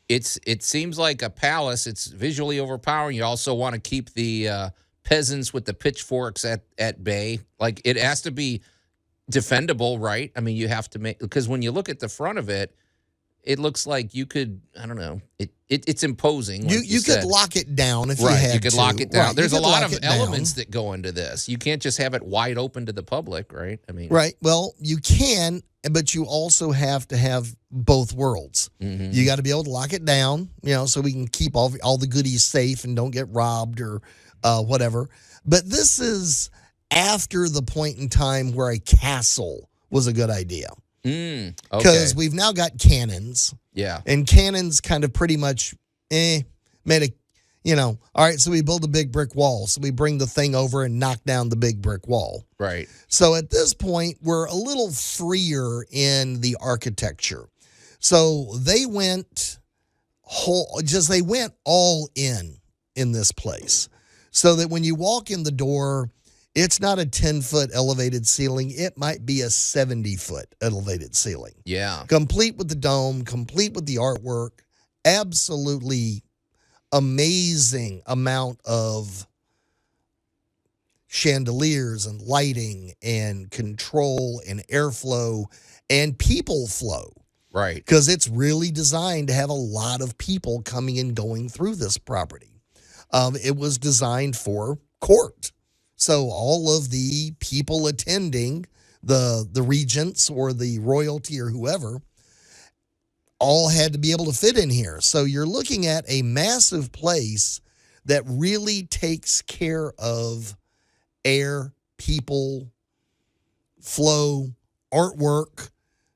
It seems like a palace. It's visually overpowering. You also want to keep the peasants with the pitchforks at bay. Like it has to be defendable, right? I mean, you have to make, because when you look at the front of it, it looks like you could, I don't know, it's imposing. Like you could lock it down if you had to. You could lock it down. Right. There's a lot of elements that go into this. You can't just have it wide open to the public, right? I mean, right. Well, you can, but you also have to have both worlds. Mm-hmm. You got to be able to lock it down, so we can keep all the goodies safe and don't get robbed or whatever. But this is after the point in time where a castle was a good idea. Because we've now got cannons. Yeah. And cannons kind of pretty much made all right, so we build a big brick wall. So we bring the thing over and knock down the big brick wall. Right. So at this point, we're a little freer in the architecture. So they went all in this place. So that when you walk in the door, it's not a 10-foot elevated ceiling. It might be a 70-foot elevated ceiling. Yeah. Complete with the dome, complete with the artwork. Absolutely amazing amount of chandeliers and lighting and control and airflow and people flow. Right. Because it's really designed to have a lot of people coming and going through this property. It was designed for court. So all of the people attending, the regents or the royalty or whoever, all had to be able to fit in here. So you're looking at a massive place that really takes care of air, people, flow, artwork,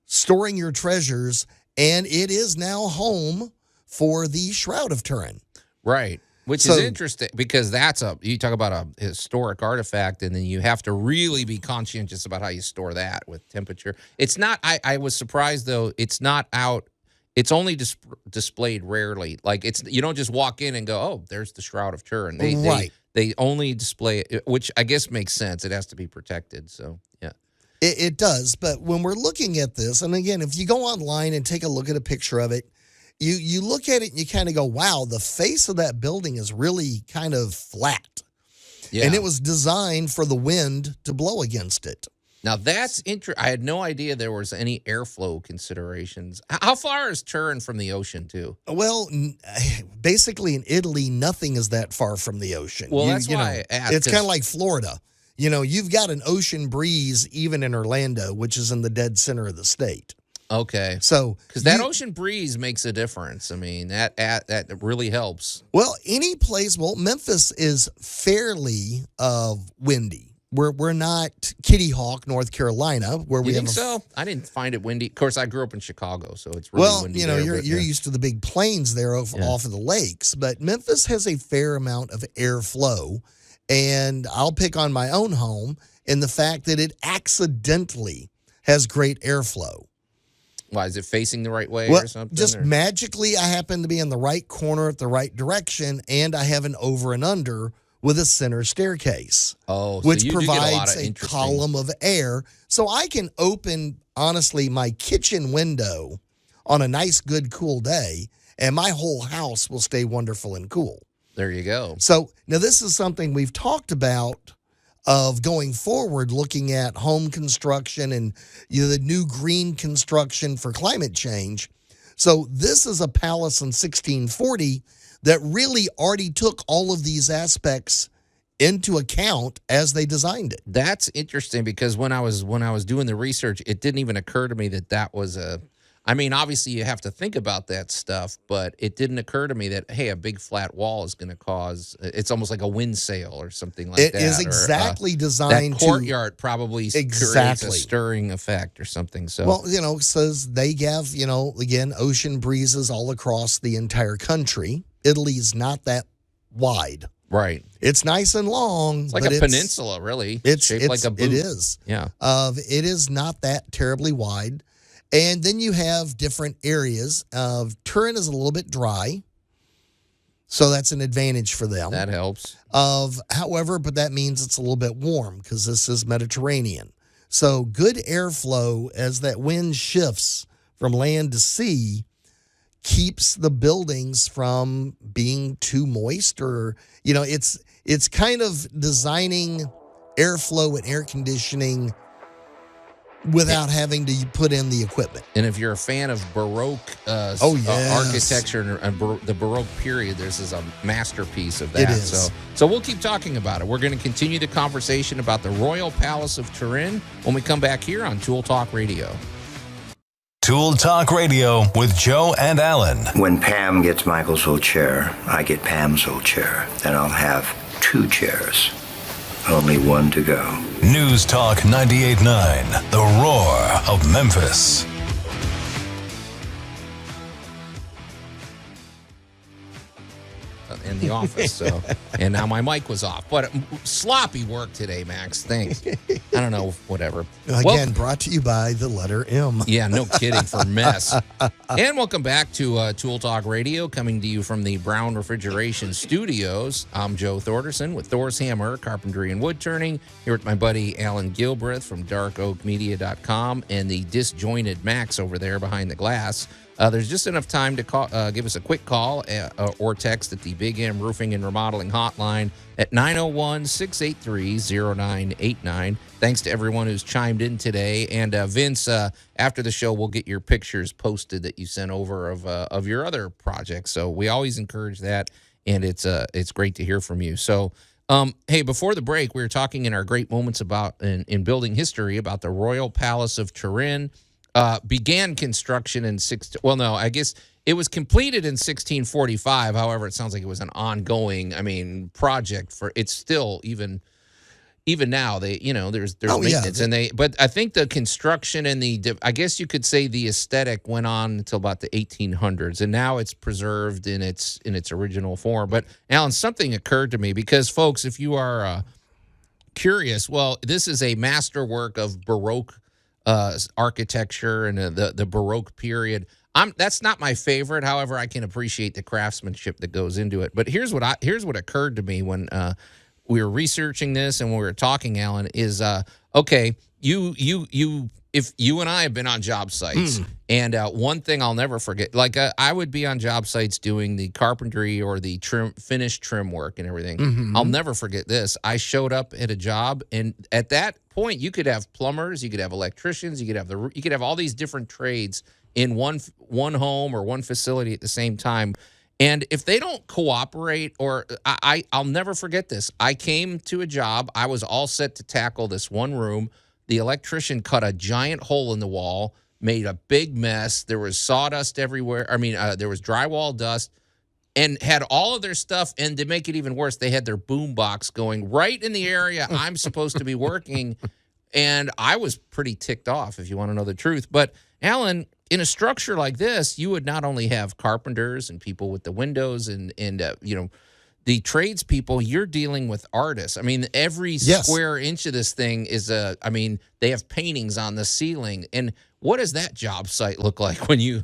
storing your treasures, and it is now home for the Shroud of Turin. Right. Which is interesting because you talk about a historic artifact, and then you have to really be conscientious about how you store that with temperature. It's not, I was surprised though, it's not out, it's only displayed rarely. Like you don't just walk in and go, oh, there's the Shroud of Turin. They only display it, which I guess makes sense. It has to be protected. So, yeah. It does. But when we're looking at this, and again, if you go online and take a look at a picture of it, you look at it and you kind of go, wow, the face of that building is really kind of flat. Yeah. And it was designed for the wind to blow against it. Now, that's interesting. I had no idea there was any airflow considerations. How far is Turin from the ocean, too? Well, basically in Italy, nothing is that far from the ocean. Well, that's why I asked. It's kind of like Florida. You've got an ocean breeze even in Orlando, which is in the dead center of the state. Okay. So, because that ocean breeze makes a difference. I mean, that really helps. Well, Memphis is fairly windy. We're not Kitty Hawk, North Carolina, where we have. So I didn't find it windy. Of course, I grew up in Chicago, so it's really windy. You're used to the big plains there off of the lakes, but Memphis has a fair amount of airflow, and I'll pick on my own home in the fact that it accidentally has great airflow. Why, is it facing the right way or something? Just magically, I happen to be in the right corner at the right direction, and I have an over and under with a center staircase, which provides a column of air. So I can open, honestly, my kitchen window on a nice, good, cool day, and my whole house will stay wonderful and cool. There you go. So now this is something we've talked about of going forward, looking at home construction and the new green construction for climate change. So this is a palace in 1640 that really already took all of these aspects into account as they designed it. That's interesting because when I was doing the research, it didn't even occur to me that was a. I mean, obviously you have to think about that stuff, but it didn't occur to me that, hey, a big flat wall is going to cause, it's almost like a wind sail or something like that. It is exactly designed that courtyard probably creates a stirring effect or something. So, well, it says they have, again, ocean breezes all across the entire country. Italy's not that wide. Right. It's nice and long. It's like a peninsula, really. It's shaped like a boot. It is. Yeah. It is not that terribly wide. And then you have different areas. Turin is a little bit dry, so that's an advantage for them. That helps. However, but that means it's a little bit warm because this is Mediterranean. So good airflow as that wind shifts from land to sea keeps the buildings from being too moist, or it's kind of designing airflow and air conditioning without having to put in the equipment. And if you're a fan of Baroque architecture and the Baroque period, this is a masterpiece of that. It is. So we'll keep talking about it. We're going to continue the conversation about the Royal Palace of Turin when we come back here on Tool Talk Radio. Tool Talk Radio with Joe and Allan. When Pam gets Michael's old chair, I get Pam's old chair. Then I'll have 2 chairs. Only one to go. News Talk 98.9, the roar of Memphis. In the office, and now my mic was off. But sloppy work today, Max. Thanks. I don't know, whatever. Again, brought to you by the letter M. Yeah, no kidding, for mess. And welcome back to Tool Talk Radio, coming to you from the Brown Refrigeration Studios. I'm Joe Thorderson with Thor's Hammer, Carpentry and Wood Turning, here with my buddy Allan Gilbreth from darkoakmedia.com and the disjointed Max over there behind the glass. There's just enough time to give us a quick call or text at the Big M Roofing and Remodeling Hotline at 901-683-0989. Thanks to everyone who's chimed in today. And Vince, after the show, we'll get your pictures posted that you sent over of your other projects. So we always encourage that, and it's great to hear from you. So, hey, before the break, we were talking in our great moments about in building history about the Royal Palace of Turin. Began construction in I guess it was completed in 1645. However, it sounds like it was an ongoing, project for. It's still even now there's maintenance but I think the construction and I guess you could say the aesthetic went on until about the 1800s, and now it's preserved in its original form. But Allan, something occurred to me because folks, if you are curious, well, this is a masterwork of Baroque architecture and the Baroque period. That's not my favorite. However, I can appreciate the craftsmanship that goes into it. But here's what occurred to me when we were researching this and when we were talking, Allan, is okay. If you and I have been on job sites, and one thing I'll never forget, like I would be on job sites doing the carpentry or the finished trim work and everything. Mm-hmm. I'll never forget this. I showed up at a job, and at that point, you could have plumbers, you could have electricians, you could have all these different trades in one home or one facility at the same time. And if they don't cooperate, or I'll never forget this. I came to a job. I was all set to tackle this one room. The electrician cut a giant hole in the wall, made a big mess. There was sawdust everywhere. There was drywall dust, and had all of their stuff. And to make it even worse, they had their boom box going right in the area I'm supposed to be working. And I was pretty ticked off, if you want to know the truth. But Allan, in a structure like this, you would not only have carpenters and people with the windows and the tradespeople, you're dealing with artists. Every square inch of this thing is they have paintings on the ceiling. And what does that job site look like when you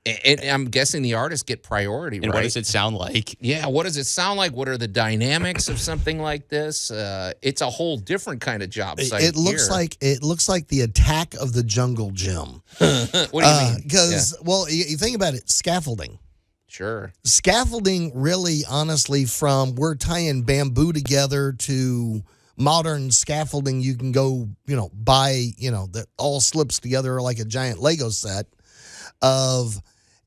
And I'm guessing the artists get priority, and right? What does it sound like? Yeah, what does it sound like? What are the dynamics of something like this? It's a whole different kind of job site. It looks like the Attack of the Jungle Gym. What do you mean? Because you think about it, scaffolding. Sure. Scaffolding, really, honestly, from we're tying bamboo together to modern scaffolding, you can go, buy, that all slips together like a giant Lego set of.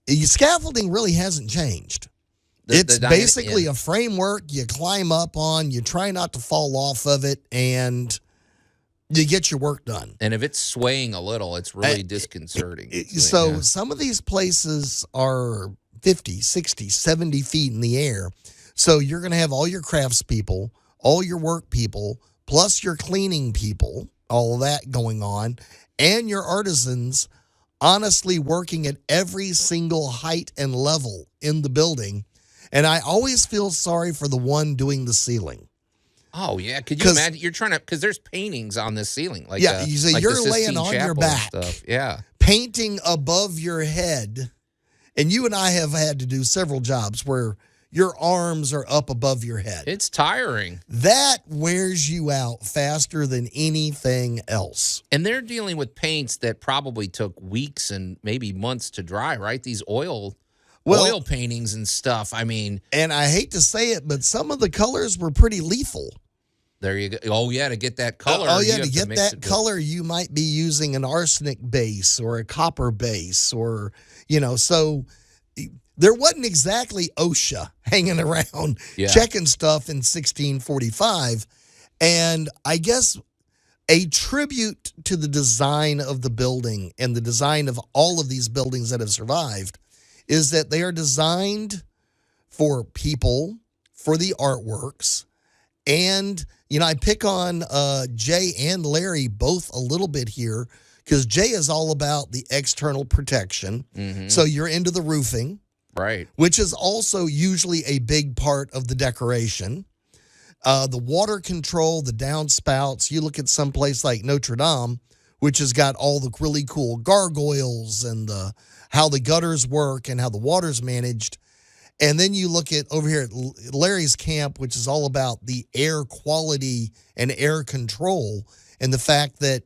Scaffolding really hasn't changed. It's basically a framework you climb up on, you try not to fall off of it, and you get your work done. And if it's swaying a little, it's really disconcerting. Some of these places are 50, 60, 70 feet in the air. So you're going to have all your craftspeople, all your work people, plus your cleaning people, all of that going on, and your artisans honestly working at every single height and level in the building. And I always feel sorry for the one doing the ceiling. Oh, yeah. Could you imagine? You're trying to, because there's paintings on the ceiling. Like, you're laying on your back, painting above your head. And you and I have had to do several jobs where your arms are up above your head. It's tiring. That wears you out faster than anything else. And they're dealing with paints that probably took weeks and maybe months to dry, right? These oil paintings and stuff. I mean. And I hate to say it, but some of the colors were pretty lethal. There you go. Oh, yeah, to get that color. To get that color, you might be using an arsenic base or a copper base or, so there wasn't exactly OSHA hanging around checking stuff in 1645. And I guess a tribute to the design of the building and the design of all of these buildings that have survived is that they are designed for people, for the artworks. And, I pick on Jay and Larry both a little bit here because Jay is all about the external protection. Mm-hmm. So you're into the roofing. Right. Which is also usually a big part of the decoration. The water control, the downspouts. You look at some place like Notre Dame, which has got all the really cool gargoyles and how the gutters work and how the water's managed. And then you look at over here at Larry's camp, which is all about the air quality and air control and the fact that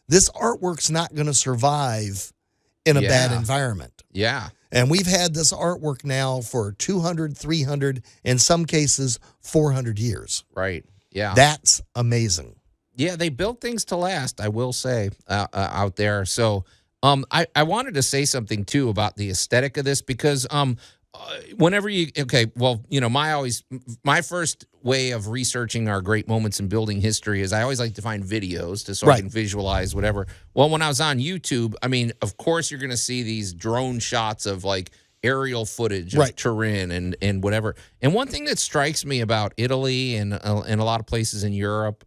this artwork's not going to survive in a bad environment. Yeah. And we've had this artwork now for 200, 300, in some cases, 400 years. Right. Yeah. That's amazing. Yeah, they built things to last, I will say, out there. So I wanted to say something, too, about the aesthetic of this because whenever my first way of researching our great moments in building history is I always like to find videos so I can visualize whatever. Well, when I was on YouTube, I mean, of course you're going to see these drone shots of like aerial footage of Turin and whatever. And one thing that strikes me about Italy and a lot of places in Europe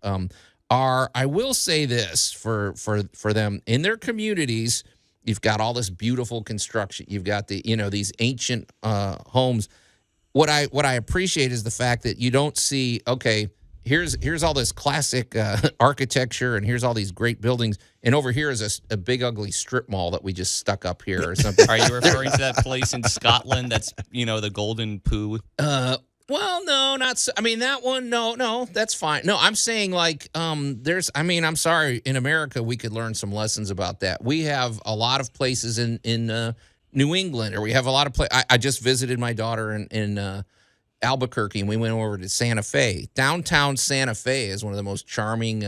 are, I will say this for them, in their communities, you've got all this beautiful construction. You've got these ancient homes. What I appreciate is the fact that you don't see, okay, here's all this classic architecture and here's all these great buildings, and over here is a big ugly strip mall that we just stuck up here or something. Are you referring to that place in Scotland that's the Golden Poo? Well, no, not so. I mean, that one, no, that's fine. No, I'm saying like I'm sorry, in America, we could learn some lessons about that. We have a lot of places in New England, or we have a lot of I just visited my daughter in Albuquerque, and we went over to Santa Fe. Downtown Santa Fe is one of the most charming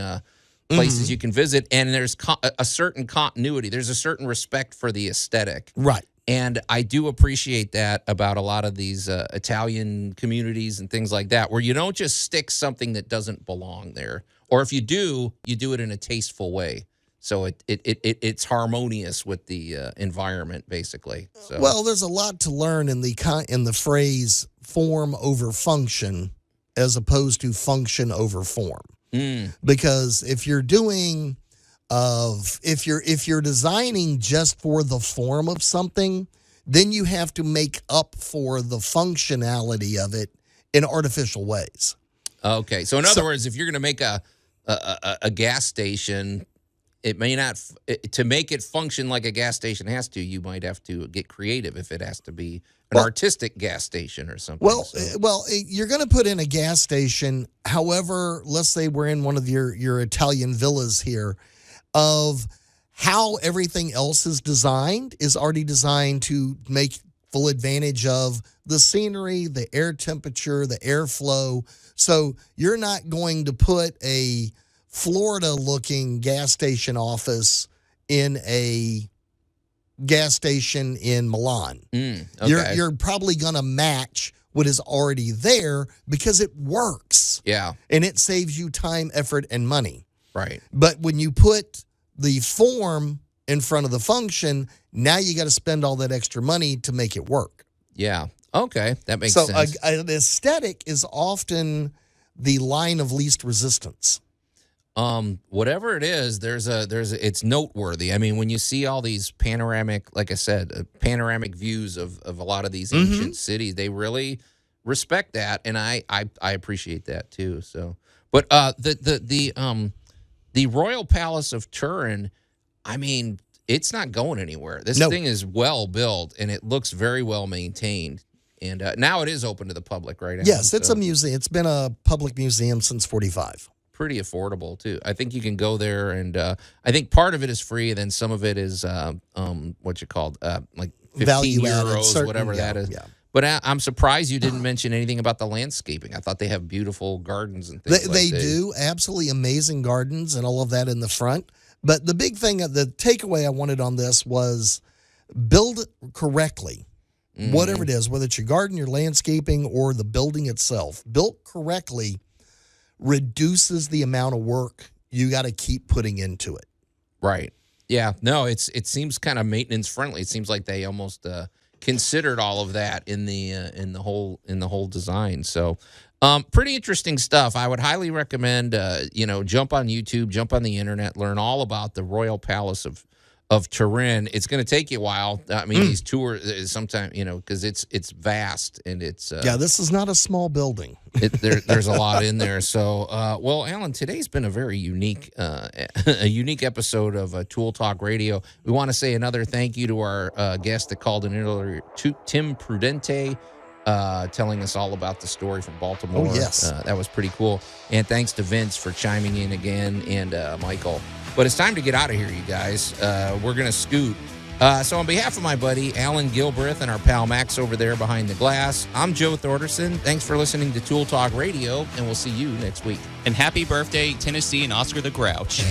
places you can visit, and there's a certain continuity. There's a certain respect for the aesthetic. Right. And I do appreciate that about a lot of these Italian communities and things like that, where you don't just stick something that doesn't belong there. Or if you do it in a tasteful way. So it's harmonious with the environment, basically. So. Well, there's a lot to learn in the phrase form over function as opposed to function over form. Because if you're doing... if you're designing just for the form of something, then you have to make up for the functionality of it in artificial ways. Okay, so in other words, if you're going to make a gas station, it may not to make it function like a gas station has to. You might have to get creative if it has to be an artistic gas station or something. Well, you're going to put in a gas station. However, let's say we're in one of your Italian villas here, of how everything else is designed is already designed to make full advantage of the scenery, the air temperature, the airflow. So you're not going to put a Florida-looking gas station office in a gas station in Milan. Okay. You're probably going to match what is already there because it works. Yeah. And it saves you time, effort, and money. Right. But when you put the form in front of the function, now you got to spend all that extra money to make it work. Yeah. Okay. That makes sense. So an aesthetic is often the line of least resistance. Whatever it is, it's noteworthy. I mean, when you see all these panoramic, like I said, panoramic views of a lot of these ancient cities, they really respect that, and I appreciate that too. So, but the Royal Palace of Turin, I mean, it's not going anywhere. This thing is well built, and it looks very well maintained. And now it is open to the public, right? Yes, it's a museum. It's been a public museum since 1945. Pretty affordable too. I think you can go there, and I think part of it is free, and then some of it is what you called like 15 Value euros, added, whatever that is. Yeah. But I'm surprised you didn't mention anything about the landscaping. I thought they have beautiful gardens and things. They do absolutely amazing gardens and all of that in the front. But the big thing, the takeaway I wanted on this was build correctly. Whatever it is, whether it's your garden, your landscaping, or the building itself, built correctly reduces the amount of work you got to keep putting into it. Right. Yeah. No, it seems kind of maintenance friendly. It seems like they almost considered all of that in the whole design. So, pretty interesting stuff. I would highly recommend jump on YouTube, jump on the internet, learn all about the Royal Palace of Turin. It's going to take you a while. I mean, these tours sometimes, because it's vast and it's this is not a small building. There's a lot in there. So, well, Allan, today's been a very unique episode of Tool Talk Radio. We want to say another thank you to our guest that called in earlier, Tim Prudente, telling us all about the story from Baltimore. Oh, yes. That was pretty cool. And thanks to Vince for chiming in again, and Michael. But it's time to get out of here, you guys. We're going to scoot. So on behalf of my buddy, Allan Gilbreth, and our pal Max over there behind the glass, I'm Joe Thorderson. Thanks for listening to Tool Talk Radio, and we'll see you next week. And happy birthday, Tennessee and Oscar the Grouch.